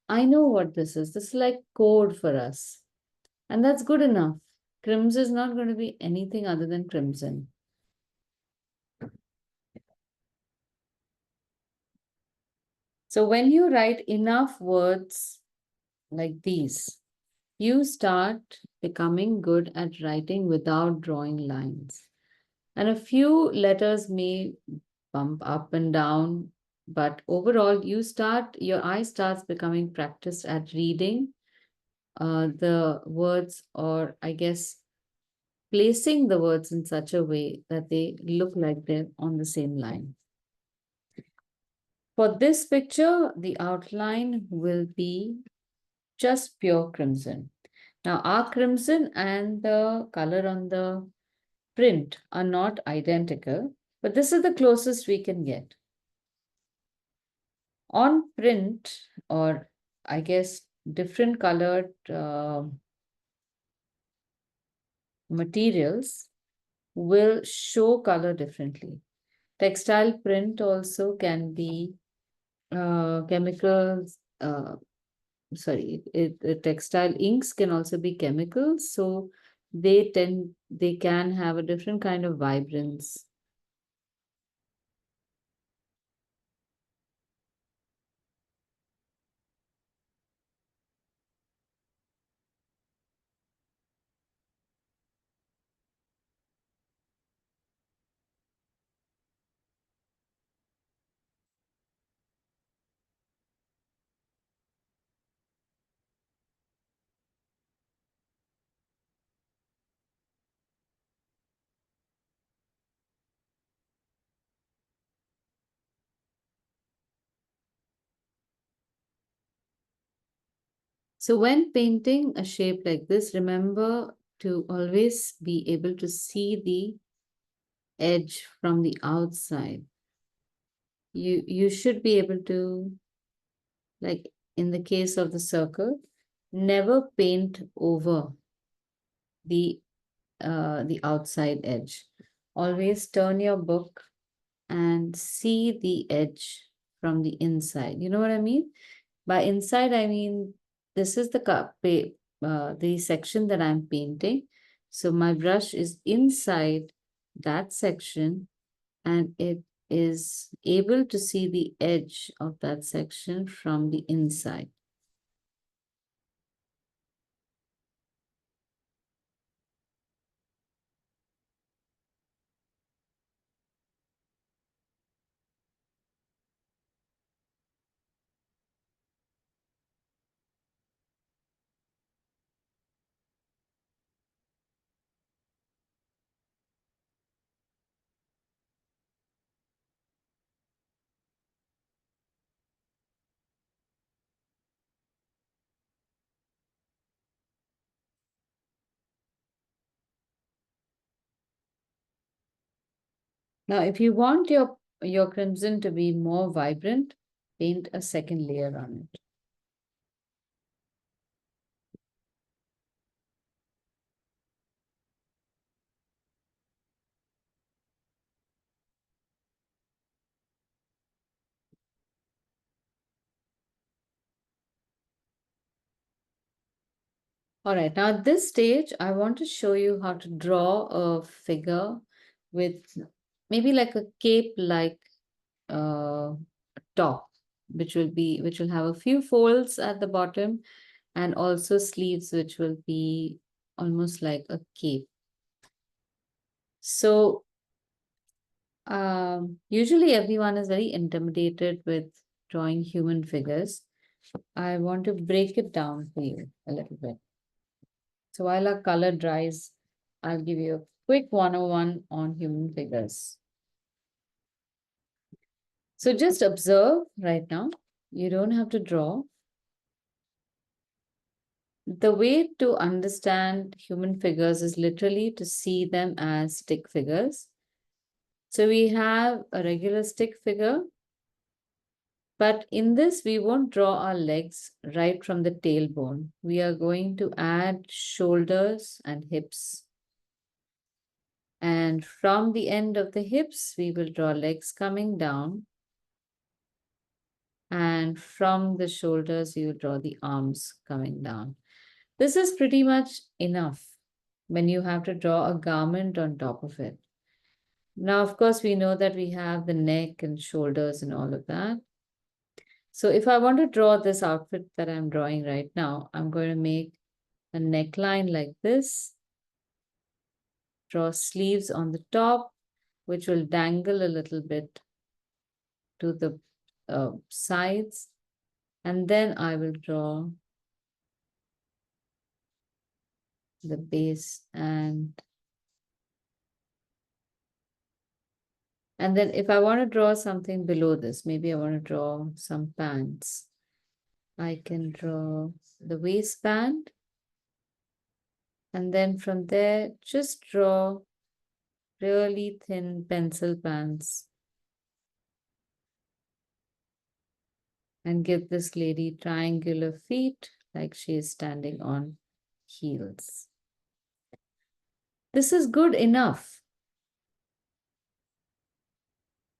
I know what this is. This is like code for us. And that's good enough. Crims is not going to be anything other than crimson. So when you write enough words like these, you start becoming good at writing without drawing lines. And a few letters may bump up and down, but overall your eye starts becoming practiced at reading the words, or I guess placing the words in such a way that they look like they're on the same line. For this picture, the outline will be just pure crimson. Now, our crimson and the color on the print are not identical, but this is the closest we can get. On print, or I guess different colored materials will show color differently. Textile print also can be chemicals, textile inks can also be chemicals, so they can have a different kind of vibrance. So when painting a shape like this, remember to always be able to see the edge from the outside. You should be able to, like in the case of the circle, never paint over the outside edge. Always turn your book and see the edge from the inside. You know what I mean? By inside, I mean this is the section that I'm painting. So my brush is inside that section and it is able to see the edge of that section from the inside. Now, if you want your crimson to be more vibrant, paint a second layer on it. All right, now at this stage, I want to show you how to draw a figure with maybe like a cape-like top, which will have a few folds at the bottom and also sleeves, which will be almost like a cape. So usually everyone is very intimidated with drawing human figures. I want to break it down for you a little bit. So while our color dries, I'll give you a quick 101 on human figures. So just observe right now. You don't have to draw. The way to understand human figures is literally to see them as stick figures. So we have a regular stick figure, but in this, we won't draw our legs right from the tailbone. We are going to add shoulders and hips. And from the end of the hips, we will draw legs coming down. And from the shoulders, you draw the arms coming down. This is pretty much enough when you have to draw a garment on top of it. Now, of course, we know that we have the neck and shoulders and all of that. So if I want to draw this outfit that I'm drawing right now, I'm going to make a neckline like this, draw sleeves on the top, which will dangle a little bit to the sides. And then I will draw the base and then if I want to draw something below this, maybe I want to draw some pants. I can draw the waistband. And then from there, just draw really thin pencil pants. And give this lady triangular feet like she is standing on heels. This is good enough.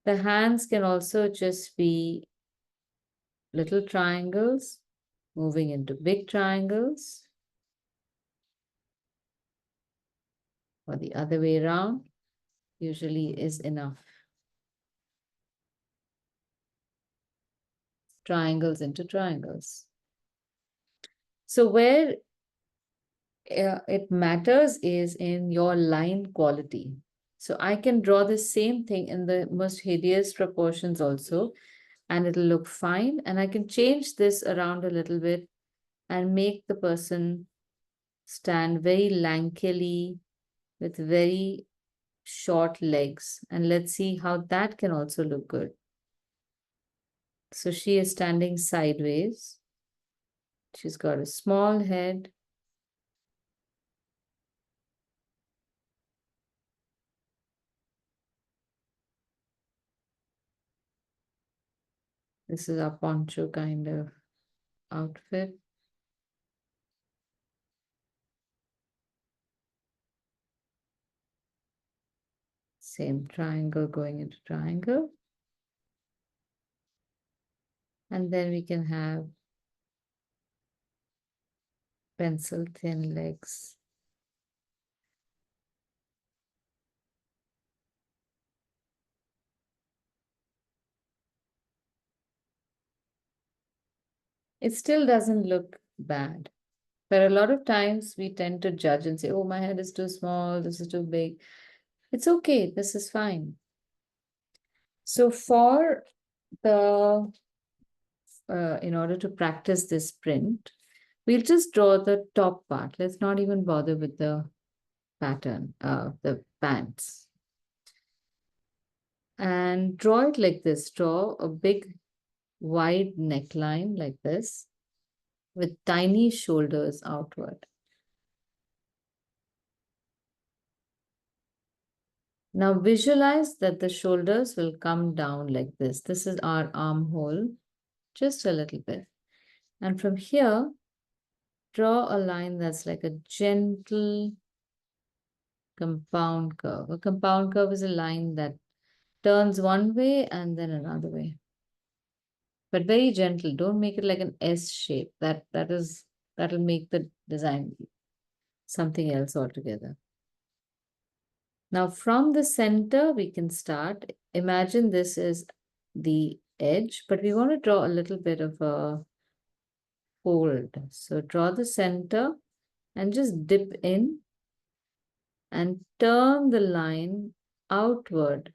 The hands can also just be little triangles moving into big triangles, or the other way around usually is enough. Triangles into triangles. So where it matters is in your line quality. So I can draw the same thing in the most hideous proportions also, and it'll look fine. And I can change this around a little bit and make the person stand very lankily with very short legs. And let's see how that can also look good. So she is standing sideways. She's got a small head. This is a poncho kind of outfit. Same triangle going into triangle. And then we can have pencil thin legs. It still doesn't look bad. But a lot of times we tend to judge and say, oh, my head is too small, this is too big. It's okay, this is fine. So for the, in order to practice this print, we'll just draw the top part. Let's not even bother with the pattern, the pants. And draw it like this. Draw a big wide neckline like this with tiny shoulders outward. Now visualize that the shoulders will come down like this. This is our armhole, just a little bit. And from here, draw a line that's like a gentle compound curve. A compound curve is a line that turns one way and then another way. But very gentle. Don't make it like an S shape. That'll make the design something else altogether. Now from the center, we can start. Imagine this is the edge, but we want to draw a little bit of a fold. So draw the center and just dip in and turn the line outward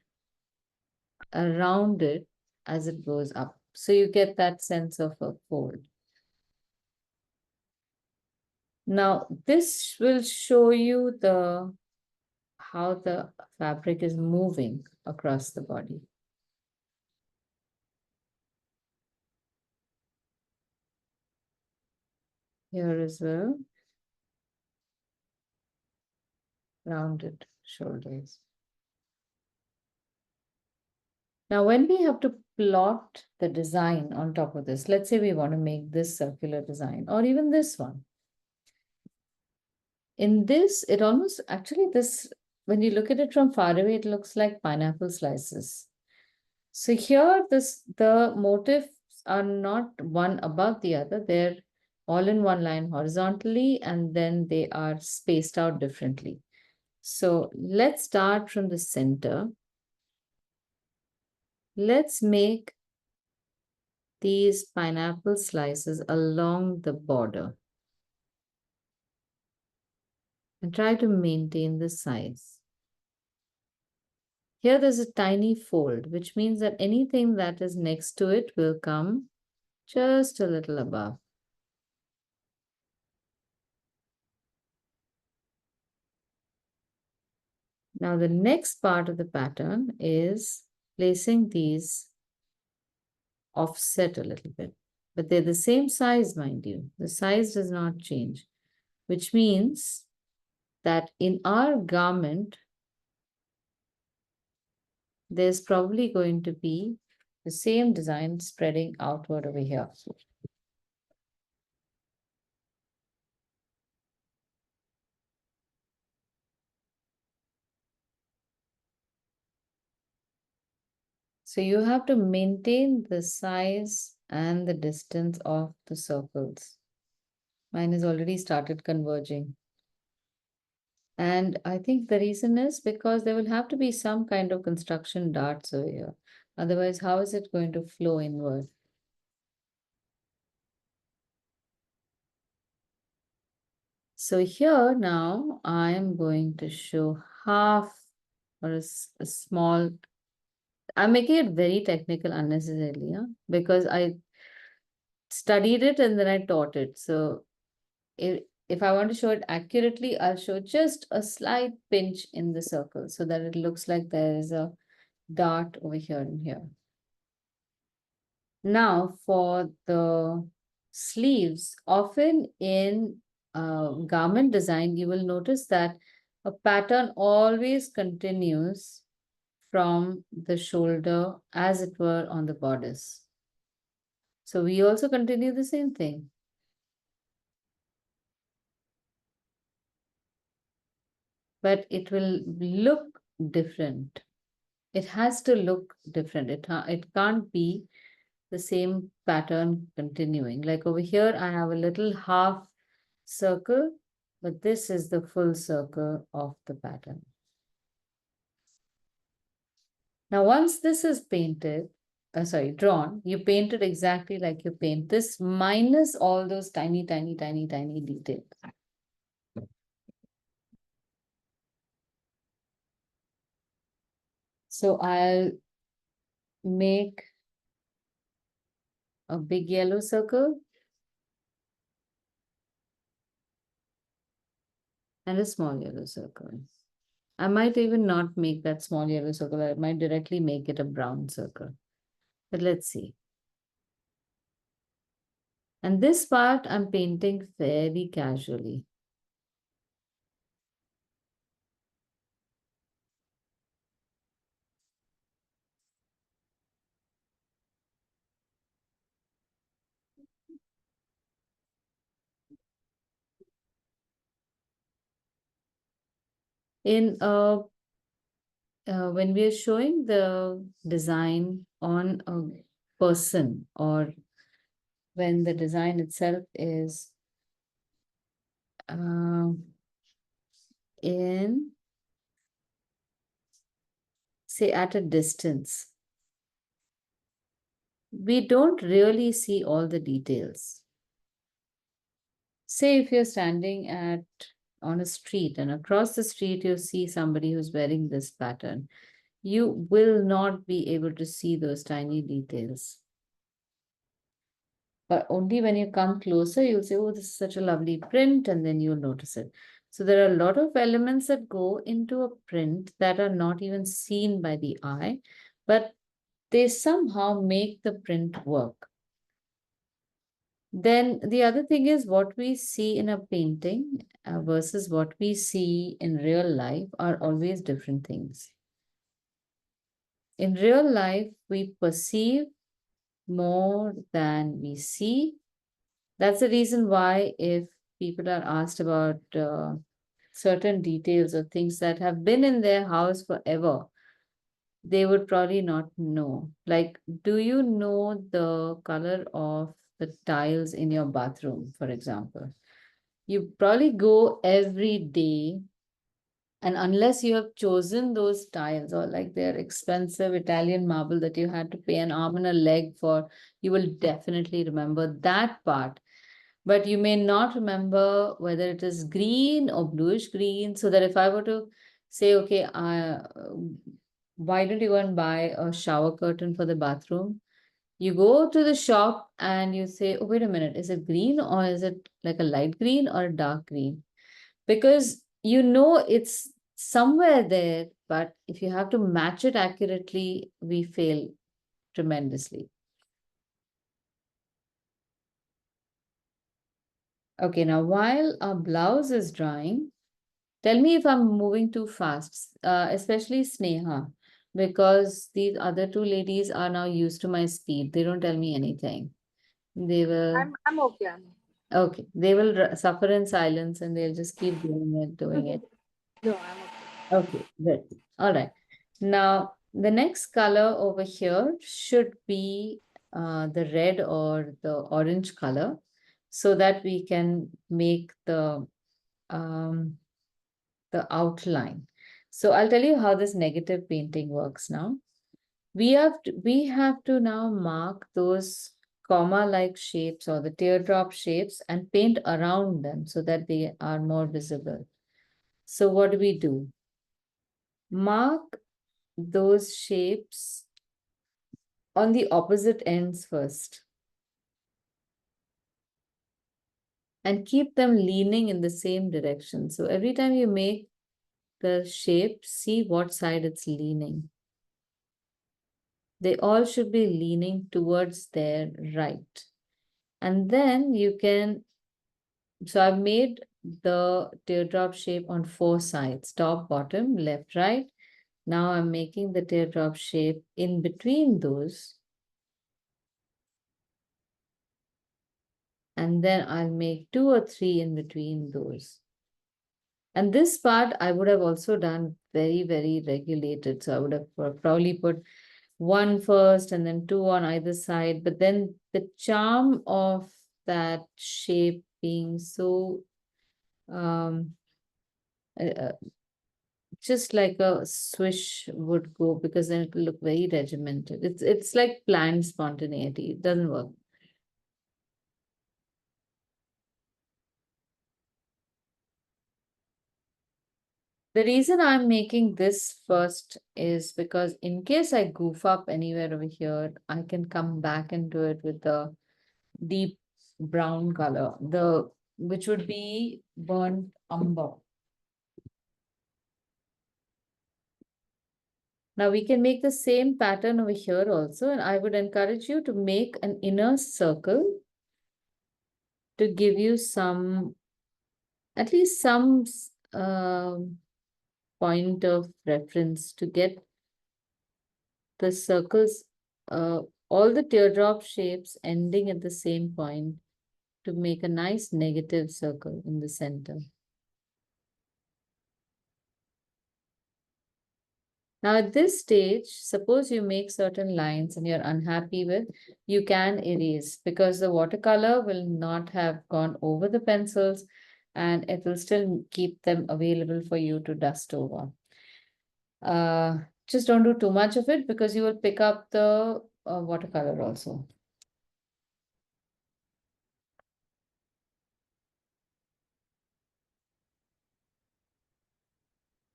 around it as it goes up. So you get that sense of a fold. Now this will show you how the fabric is moving across the body. Here as well. Rounded shoulders. Now, when we have to plot the design on top of this, let's say we want to make this circular design or even this one. In this, it almost, actually this, when you look at it from far away, it looks like pineapple slices. So here, the motifs are not one above the other. They're all in one line horizontally, and then they are spaced out differently. So let's start from the center. Let's make these pineapple slices along the border and try to maintain the size. Here there's a tiny fold, which means that anything that is next to it will come just a little above. Now the next part of the pattern is placing these offset a little bit, but they're the same size, mind you. The size does not change, which means that in our garment, there's probably going to be the same design spreading outward over here. So you have to maintain the size and the distance of the circles. Mine has already started converging. And I think the reason is because there will have to be some kind of construction darts over here. Otherwise, how is it going to flow inward? So here now, I am going to show half or a small. I'm making it very technical unnecessarily, because I studied it and then I taught it. So if I want to show it accurately, I'll show just a slight pinch in the circle so that it looks like there is a dart over here and here. Now for the sleeves, often in garment design, you will notice that a pattern always continues from the shoulder as it were on the bodice. So we also continue the same thing. But it will look different. It has to look different. It can't be the same pattern continuing. Like over here, I have a little half circle, but this is the full circle of the pattern. Now, once this is painted, drawn, you paint it exactly like you paint this, minus all those tiny, tiny, tiny, tiny details. So I'll make a big yellow circle and a small yellow circle. I might even not make that small yellow circle. I might directly make it a brown circle. But let's see. And this part I'm painting very casually. In when we are showing the design on a person, or when the design itself is in, say, at a distance, we don't really see all the details. Say if you're standing on a street, and across the street you see somebody who's wearing this pattern, you will not be able to see those tiny details. But only when you come closer, you'll say, oh, this is such a lovely print, and then you'll notice it. So there are a lot of elements that go into a print that are not even seen by the eye, but they somehow make the print work. Then the other thing is, what we see in a painting versus what we see in real life are always different things. In real life, we perceive more than we see. That's the reason why if people are asked about certain details or things that have been in their house forever, they would probably not know. Like, do you know the color of the tiles in your bathroom, for example? You probably go every day, and unless you have chosen those tiles, or like their expensive Italian marble that you had to pay an arm and a leg for, you will definitely remember that part. But you may not remember whether it is green or bluish green. So that if I were to say, okay, why don't you go and buy a shower curtain for the bathroom? You go to the shop and you say, oh, wait a minute, is it green, or is it like a light green or a dark green? Because you know it's somewhere there, but if you have to match it accurately, we fail tremendously. Okay, now while our blouse is drying, tell me if I'm moving too fast, especially Sneha, because these other two ladies are now used to my speed. They don't tell me anything. They will.
I'm okay.
Okay, they will suffer in silence, and they'll just keep doing it.
No, I'm okay.
Okay, good. All right. Now, the next color over here should be the red or the orange color, so that we can make um, the outline. So I'll tell you how this negative painting works now. We have to now mark those comma-like shapes or the teardrop shapes and paint around them so that they are more visible. So what do we do? Mark those shapes on the opposite ends first, and keep them leaning in the same direction. So every time you make the shape, see what side it's leaning. They all should be leaning towards their right. And then you can, so I've made the teardrop shape on 4 sides, top, bottom, left, right. Now I'm making the teardrop shape in between those. And then I'll make 2 or 3 in between those. And this part I would have also done very, very regulated. So I would have probably put 1 first and then 2 on either side. But then the charm of that shape being so just like a swish would go, because then it will look very regimented. It's like planned spontaneity. It doesn't work. The reason I'm making this first is because in case I goof up anywhere over here, I can come back into it with the deep brown color, which would be burnt umber. Now we can make the same pattern over here also, and I would encourage you to make an inner circle to give you at least some point of reference to get the circles all the teardrop shapes ending at the same point to make a nice negative circle in the center. Now at this stage, suppose you make certain lines and you're unhappy with, you can erase because the watercolor will not have gone over the pencils and it will still keep them available for you to dust over. Just don't do too much of it because you will pick up the watercolor also.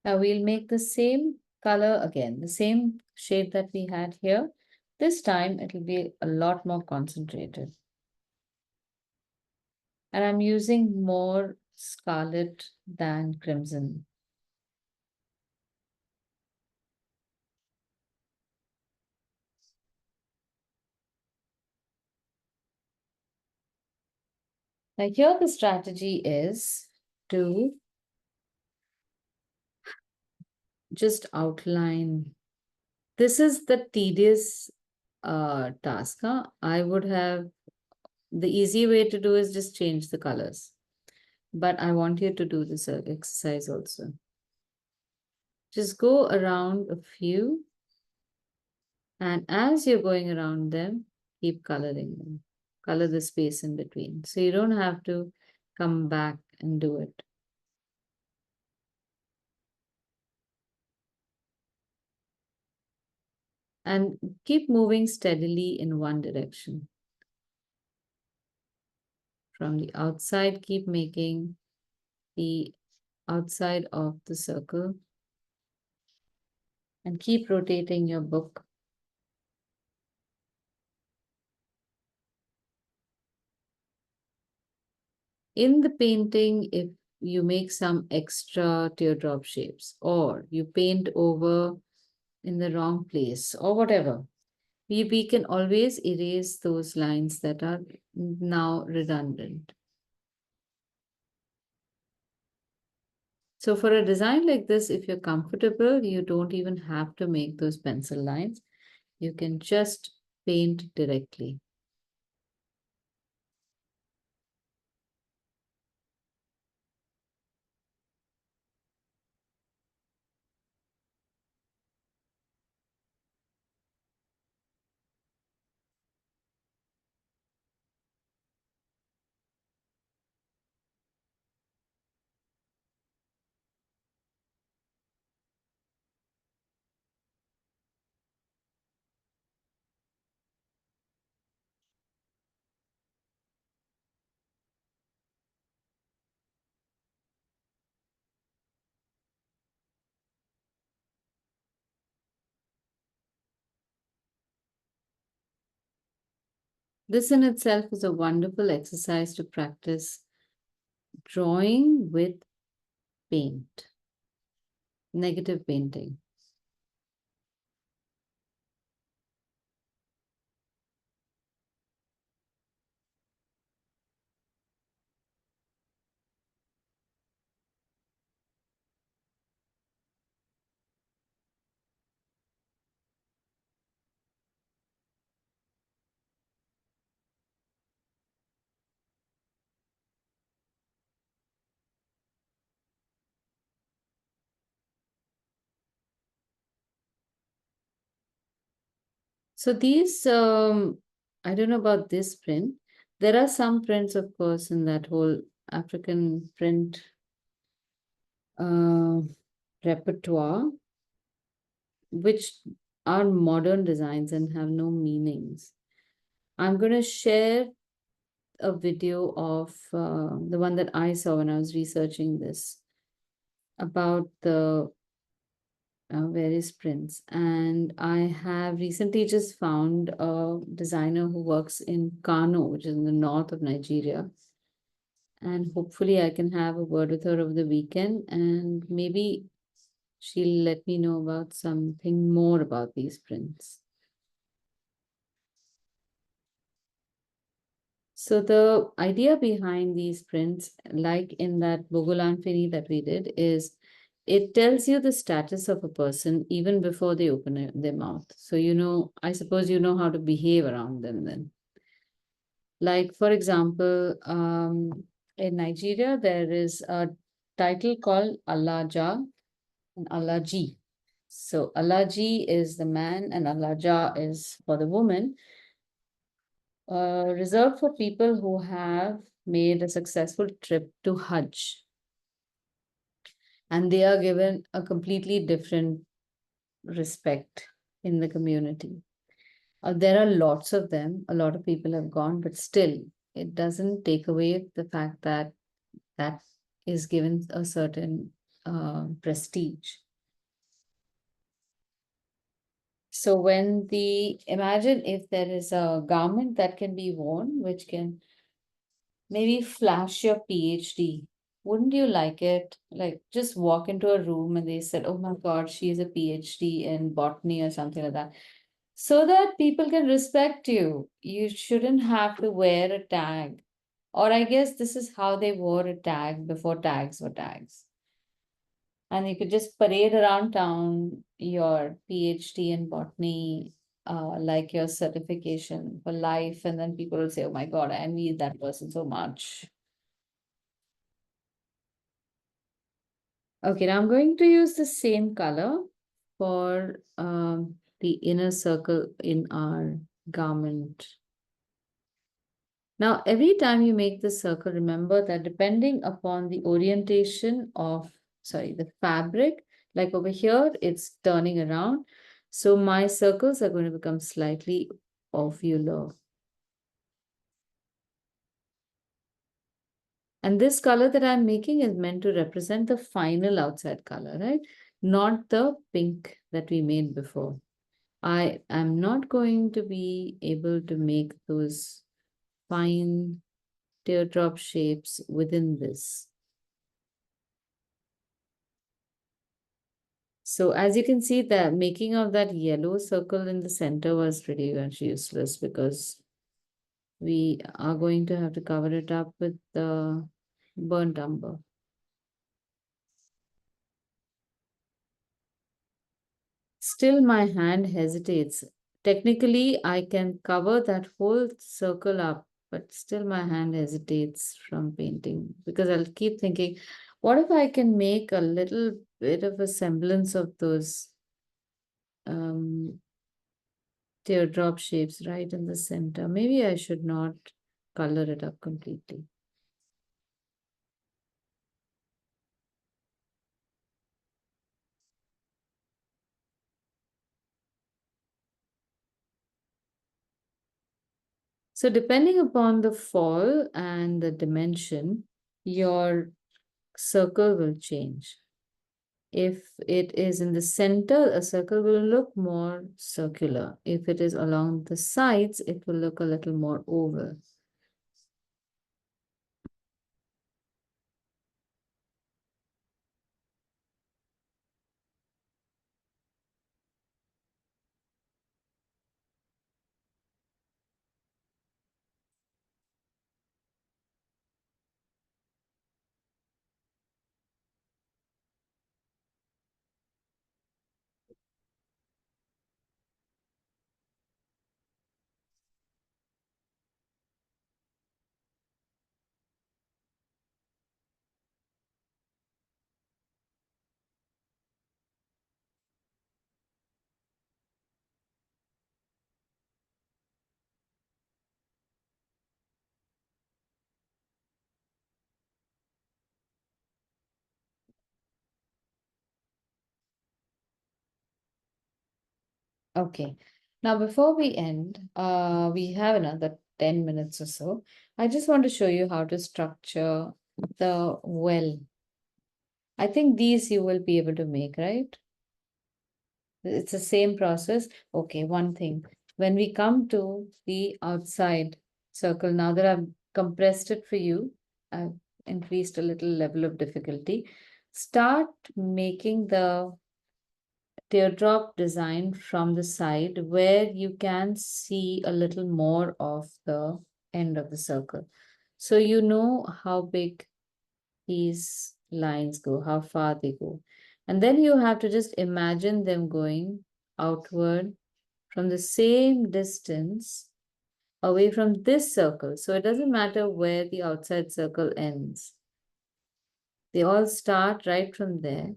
Now we'll make the same color again, the same shade that we had here. This time it will be a lot more concentrated. And I'm using more scarlet than crimson. Now here the strategy is to just outline. This is the tedious task. Huh? I would have, the easy way to do is just change the colors. But I want you to do this exercise also. Just go around a few. And as you're going around them, keep coloring them. Color the space in between. So you don't have to come back and do it. And keep moving steadily in one direction. From the outside, keep making the outside of the circle. And keep rotating your book. In the painting, if you make some extra teardrop shapes or you paint over in the wrong place or whatever, we can always erase those lines that are now redundant. So for a design like this, if you're comfortable, you don't even have to make those pencil lines. You can just paint directly. This in itself is a wonderful exercise to practice drawing with paint, negative painting. So these, I don't know about this print. There are some prints, of course, in that whole African print repertoire, which are modern designs and have no meanings. I'm going to share a video of the one that I saw when I was researching this about the various prints. And I have recently just found a designer who works in Kano, which is in the north of Nigeria. And hopefully I can have a word with her over the weekend and maybe she'll let me know about something more about these prints. So the idea behind these prints, like in that Bogolan Fini that we did, is it tells you the status of a person even before they open their mouth. So, you know, I suppose you know how to behave around them then. Like, for example, in Nigeria, there is a title called Alaja and Alaji. So, Alaji is the man and Alaja is for the woman, reserved for people who have made a successful trip to Hajj. And they are given a completely different respect in the community. There are lots of them, a lot of people have gone, but still, it doesn't take away the fact that that is given a certain prestige. So when imagine if there is a garment that can be worn, which can maybe flash your PhD. Wouldn't you like it? Like just walk into a room and they said, oh my God, she is a PhD in botany or something like that. So that people can respect you. You shouldn't have to wear a tag. Or I guess this is how they wore a tag before tags were tags. And you could just parade around town your PhD in botany, like your certification for life. And then people will say, oh my God, I envy that person so much. Okay, now I'm going to use the same color for the inner circle in our garment. Now, every time you make the circle, remember that depending upon the orientation of, the fabric, like over here, it's turning around. So my circles are going to become slightly ovular. And this color that I'm making is meant to represent the final outside color, right? Not the pink that we made before. I am not going to be able to make those fine teardrop shapes within this. So as you can see, the making of that yellow circle in the center was pretty much useless because we are going to have to cover it up with the burnt umber. Still, my hand hesitates. Technically, I can cover that whole circle up, but still my hand hesitates from painting because I'll keep thinking, what if I can make a little bit of a semblance of those teardrop shapes right in the center? Maybe I should not color it up completely. So depending upon the fall and the dimension, your circle will change. If it is in the center, a circle will look more circular. If it is along the sides, it will look a little more oval. Okay. Now, before we end, we have another 10 minutes or so. I just want to show you how to structure the well. I think these you will be able to make, right? It's the same process. Okay, one thing. When we come to the outside circle, now that I've compressed it for you, I've increased a little level of difficulty. Start making the teardrop design from the side where you can see a little more of the end of the circle. So you know how big these lines go, how far they go. And then you have to just imagine them going outward from the same distance away from this circle. So it doesn't matter where the outside circle ends. They all start right from there.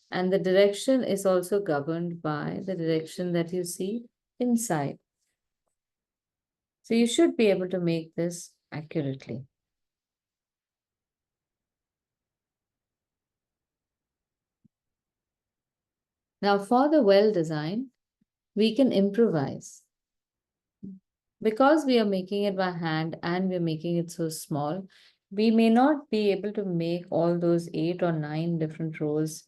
And the direction is also governed by the direction that you see inside. So you should be able to make this accurately. Now for the well design, we can improvise. Because we are making it by hand and we're making it so small, we may not be able to make all those 8 or 9 different rows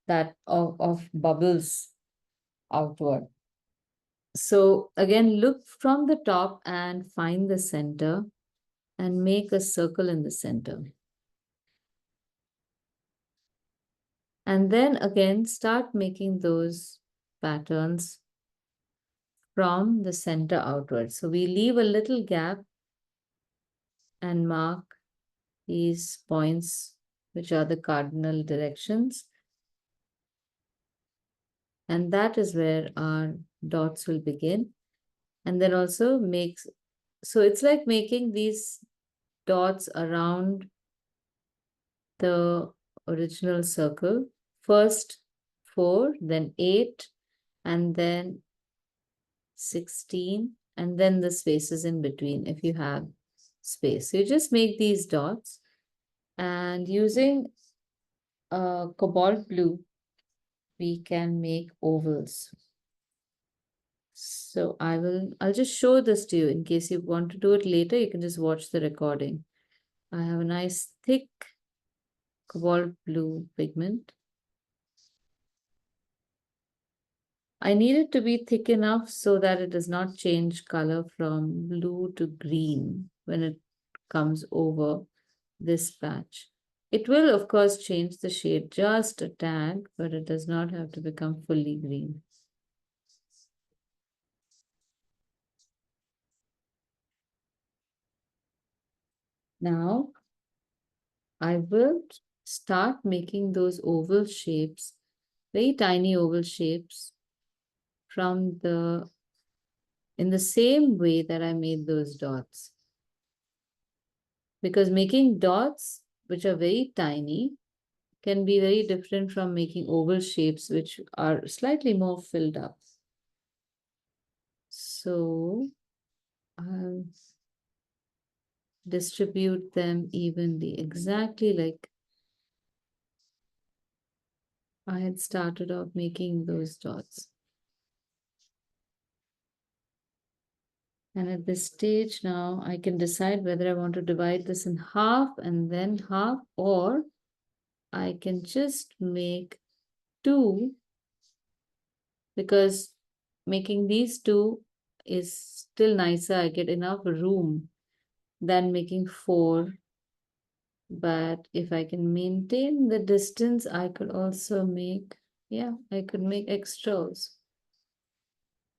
that of bubbles outward. So again, look from the top and find the center and make a circle in the center. And then again, start making those patterns from the center outward. So we leave a little gap and mark these points, which are the cardinal directions. And that is where our dots will begin. And then also makes, so it's like making these dots around the original circle. First 4, then 8, and then 16, and then the spaces in between if you have space. So you just make these dots, and using cobalt blue, we can make ovals. So I'll just show this to you in case you want to do it later. You can just watch the recording. I have a nice thick cobalt blue pigment. I need it to be thick enough so that it does not change color from blue to green when it comes over this patch. It will, of course, change the shade just a tad, but it does not have to become fully green. Now, I will start making those oval shapes, very tiny oval shapes, from in the same way that I made those dots. Because making dots, which are very tiny, can be very different from making oval shapes, which are slightly more filled up. So I'll distribute them evenly, exactly like I had started off making those dots. And at this stage now, I can decide whether I want to divide this in half and then half, or I can just make 2, because making these 2 is still nicer. I get enough room than making 4. But if I can maintain the distance, I could also make, I could make extras.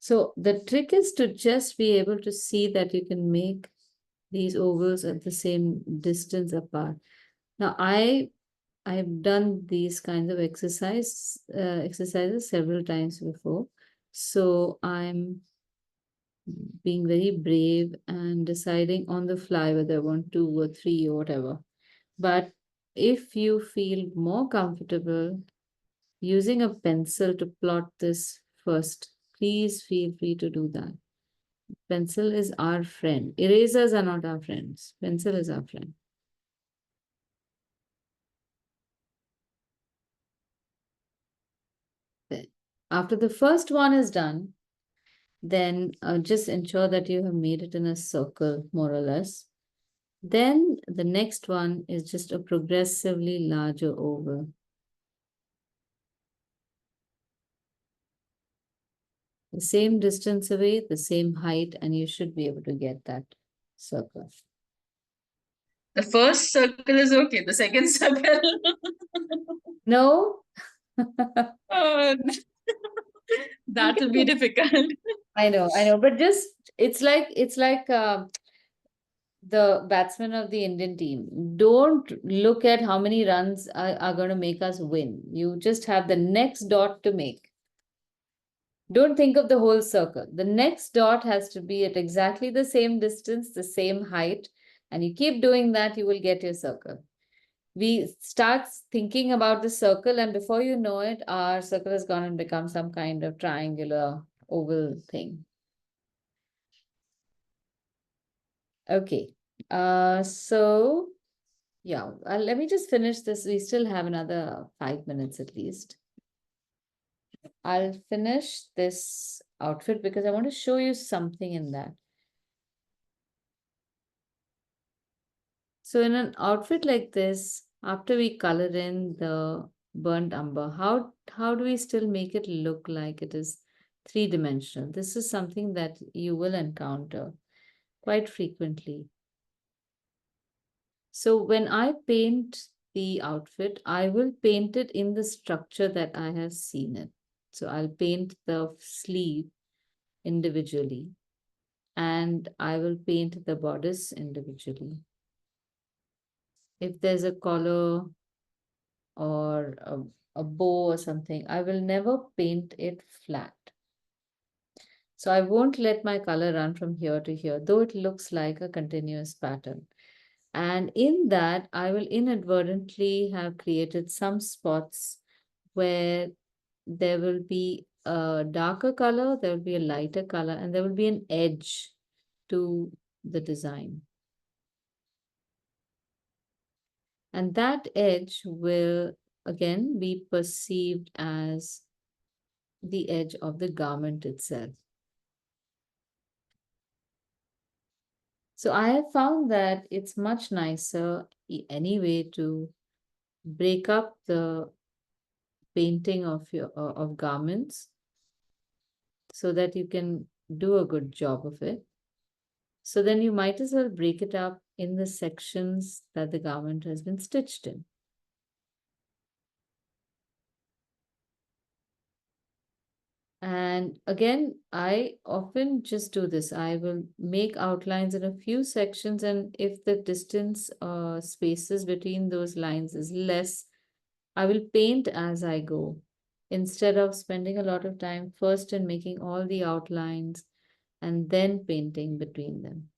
So the trick is to just be able to see that you can make these ovals at the same distance apart. Now I've done these kinds of exercises several times before. So I'm being very brave and deciding on the fly whether I want 2 or 3 or whatever. But if you feel more comfortable using a pencil to plot this first, please feel free to do that. Pencil is our friend. Erasers are not our friends. Pencil is our friend. After the first one is done, then just ensure that you have made it in a circle, more or less. Then the next one is just a progressively larger oval. The same distance away, the same height, and you should be able to get that circle.
The first circle is okay. The second circle.
No.
That will be difficult.
I know, but just it's like the batsman of the Indian team. Don't look at how many runs are going to make us win. You just have the next dot to make. Don't think of the whole circle. The next dot has to be at exactly the same distance, the same height, and you keep doing that, you will get your circle. We start thinking about the circle, and before you know it, our circle has gone and become some kind of triangular oval thing. Okay. So yeah, let me just finish this. We still have another 5 minutes at least. I'll finish this outfit because I want to show you something in that. So in an outfit like this, after we color in the burnt umber, how do we still make it look like it is three-dimensional? This is something that you will encounter quite frequently. So when I paint the outfit, I will paint it in the structure that I have seen it. So I'll paint the sleeve individually, and I will paint the bodice individually. If there's a collar or a bow or something, I will never paint it flat. So I won't let my color run from here to here, though it looks like a continuous pattern. And in that, I will inadvertently have created some spots where there will be a darker color, there will be a lighter color, and there will be an edge to the design. And that edge will again be perceived as the edge of the garment itself. So I have found that it's much nicer anyway to break up the painting of your of garments so that you can do a good job of it. So then you might as well break it up in the sections that the garment has been stitched in. And again, I often just do this. I will make outlines in a few sections, and if the distance spaces between those lines is less, I will paint as I go, instead of spending a lot of time first in making all the outlines and then painting between them.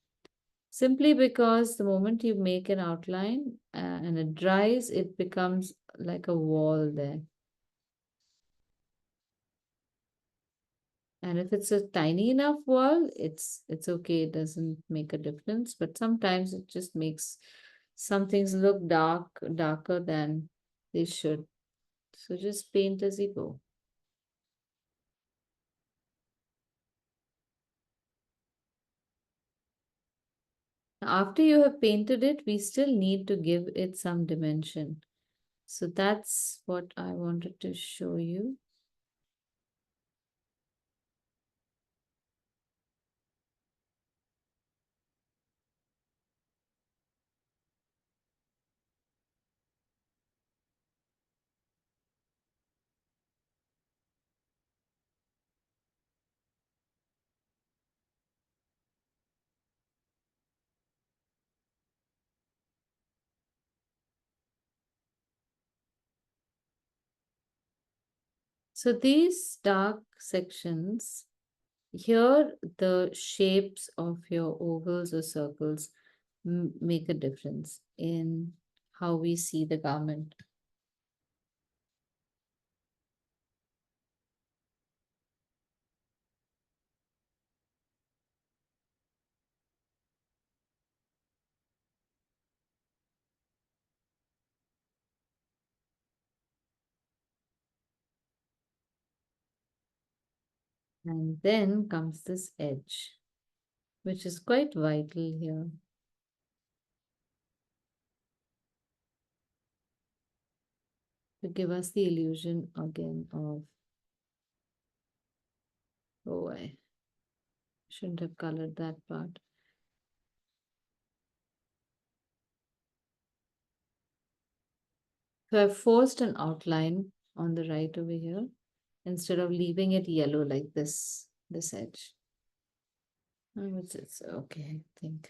Simply because the moment you make an outline and it dries, it becomes like a wall there. And if it's a tiny enough wall, it's okay. It doesn't make a difference. But sometimes it just makes some things look darker than they should. So just paint as you go. After you have painted it, we still need to give it some dimension. So that's what I wanted to show you. So these dark sections, here the shapes of your ovals or circles make a difference in how we see the garment. And then comes this edge, which is quite vital here. To give us the illusion again of, oh, I shouldn't have colored that part. So I've forced an outline on the right over here instead of leaving it yellow like this edge. Oh, it's okay, I think.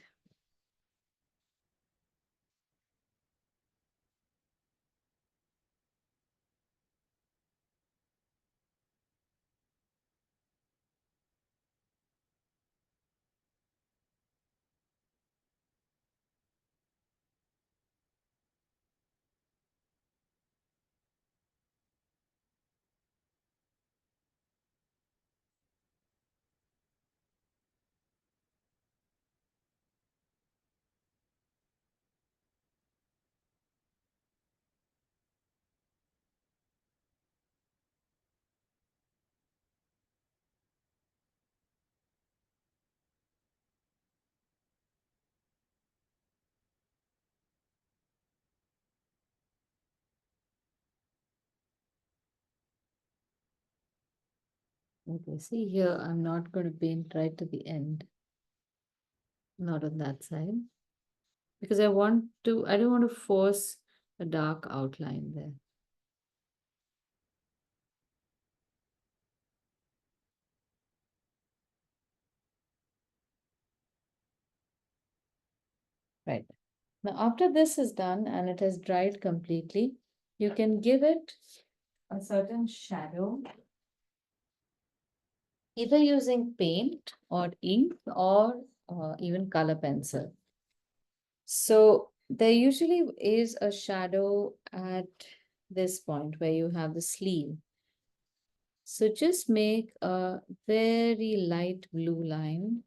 Okay, see here, I'm not going to paint right to the end. Not on that side. Because I don't want to force a dark outline there. Right. Now, after this is done and it has dried completely, you can give it a certain shadow, either using paint or ink or even color pencil. So there usually is a shadow at this point where you have the sleeve. So just make a very light blue line.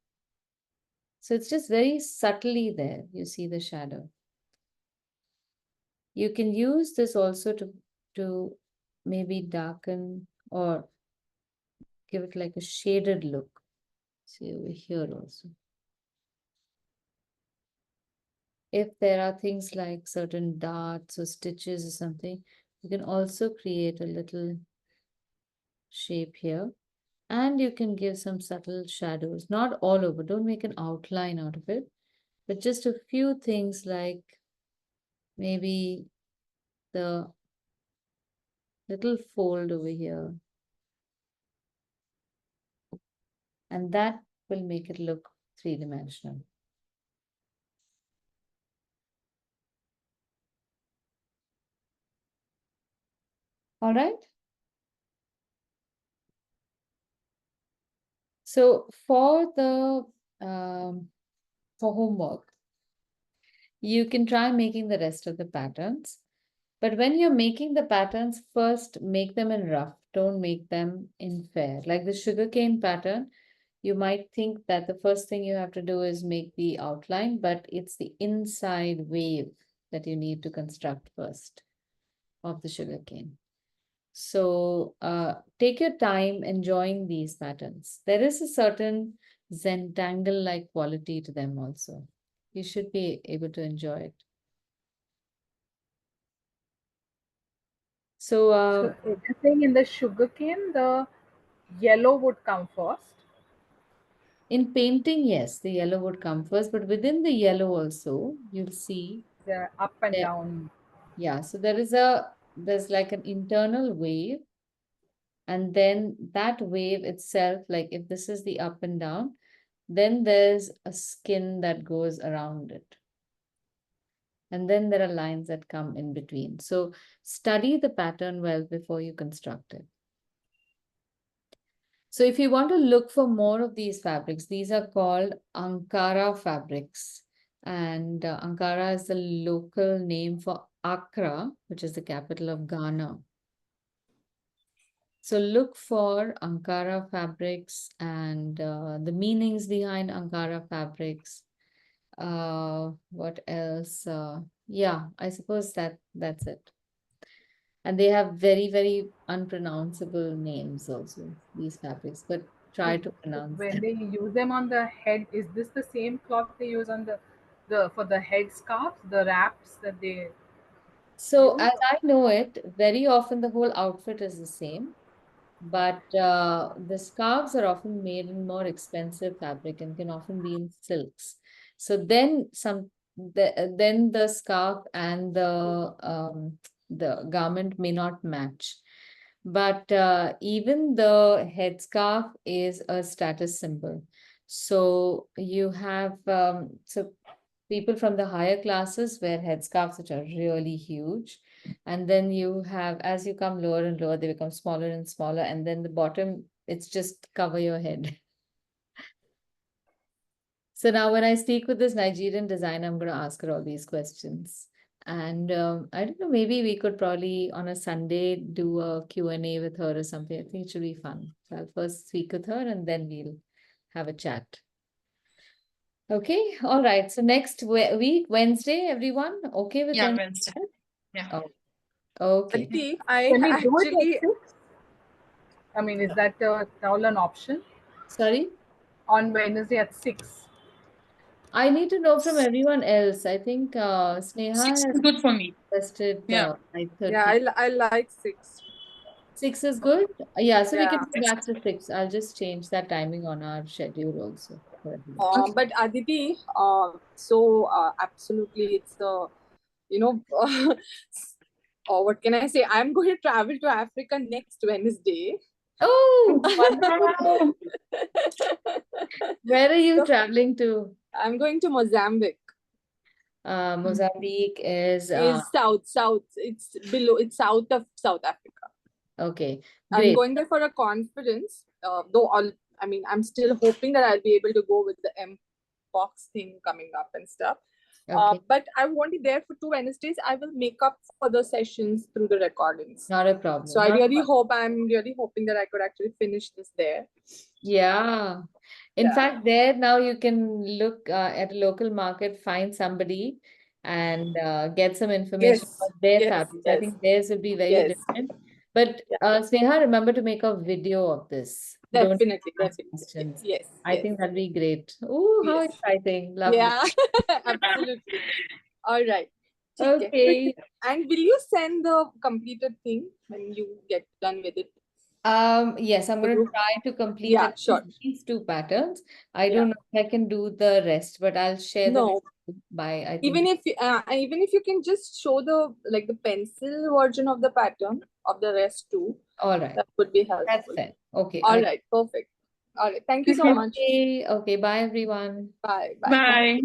So it's just very subtly there. You see the shadow. You can use this also to maybe darken or give it like a shaded look. See over here also. If there are things like certain dots or stitches or something, you can also create a little shape here. And you can give some subtle shadows, not all over. Don't make an outline out of it, but just a few things like maybe the little fold over here. And that will make it look three-dimensional. All right. So for homework, you can try making the rest of the patterns. But when you're making the patterns, first make them in rough. Don't make them in fair. Like the sugarcane pattern, you might think that the first thing you have to do is make the outline, but it's the inside wave that you need to construct first of the sugarcane. So take your time enjoying these patterns. There is a certain Zentangle-like quality to them also. You should be able to enjoy it. So
you're saying in the sugarcane, the yellow would come first.
in painting, yes, the yellow would come first, but within the yellow also, you'll see
the up and
there,
down.
yeah, so there's like an internal wave, and then that wave itself, like if this is the up and down, then there's a skin that goes around it. And then there are lines that come in between. So study the pattern well before you construct it. So if you want to look for more of these fabrics, these are called Ankara fabrics. And Ankara is the local name for Accra, which is the capital of Ghana. So look for Ankara fabrics and the meanings behind Ankara fabrics. What else? Yeah, I suppose that's it. And they have very, very unpronounceable names also, these fabrics, but try to pronounce
When
them.
they use them on the head, is this the same cloth they use on the for the head scarves, the wraps that they
So
use?
as I know it, very often the whole outfit is the same, but the scarves are often made in more expensive fabric and can often be in silks. So then then the scarf and the garment may not match. But even the headscarf is a status symbol. So you have so people from the higher classes wear headscarves which are really huge. And then you have, as you come lower and lower, they become smaller and smaller. And then the bottom, it's just cover your head. So now when I speak with this Nigerian designer, I'm going to ask her all these questions. And I don't know, maybe we could probably on a Sunday do a Q&A with her or something. I think it should be fun. So I'll first speak with her and then we'll have a chat. Okay, all right. So next week, Wednesday, everyone, okay with
Yeah,
Wednesday?
Wednesday. Yeah.
Oh, okay.
Aditi, I
Can we do it
actually
at 6? I mean, is that all an option
Sorry?
on Wednesday at 6?
I need to know from everyone else. I think Sneha
6
has
is good for me.
requested
Yeah.
5:30.
yeah, I like 6.
6 is good? Yeah, so we
Yeah.
can go back to 6. I'll just change that timing on our schedule also. for everyone.
Okay.
But Aditi, so absolutely, it's you know, what can I say? I'm going to travel to Africa next Wednesday.
Oh, wonderful. Where are you
So
traveling to?
I'm going to Mozambique.
Mozambique is
Is south. It's below. It's south of South Africa.
okay.
I'm
Great.
going there for a conference. Though I mean, I'm still hoping that I'll be able to go with the Mpox thing coming up and stuff.
Okay.
But I won't be there for 2 Wednesdays. I will make up for the sessions through the recordings.
Not a problem.
So I really hope, I'm really hoping that I could actually finish this there.
Yeah. In
Yeah.
fact, there now you can look at a local market, find somebody and get some information
Yes,
about their
yes,
fabrics. I
yes,
think theirs would be very
yes.
different. But Sneha, remember to make a video of this. Don't
Definitely,
ask
definitely.
questions.
Yes,
I
yes,
think that'd be great. Oh, how
yes.
exciting. Lovely.
Yeah, absolutely. All right. ठीक है.
Okay.
And will you send the completed thing when you get done with it?
Yes, I'm
The
going to
group?
try to complete
Yeah,
at
sure.
least these 2 patterns. I
Yeah.
don't know if I can do the rest, but I'll share the
No.
rest by, I think.
Even if you can just show the pencil version of the pattern of the rest too,
All right.
that would be
That's
helpful.
fair. Okay.
All right, perfect. All right, thank you so much.
Okay. Okay. Bye, everyone.
Bye.
Bye.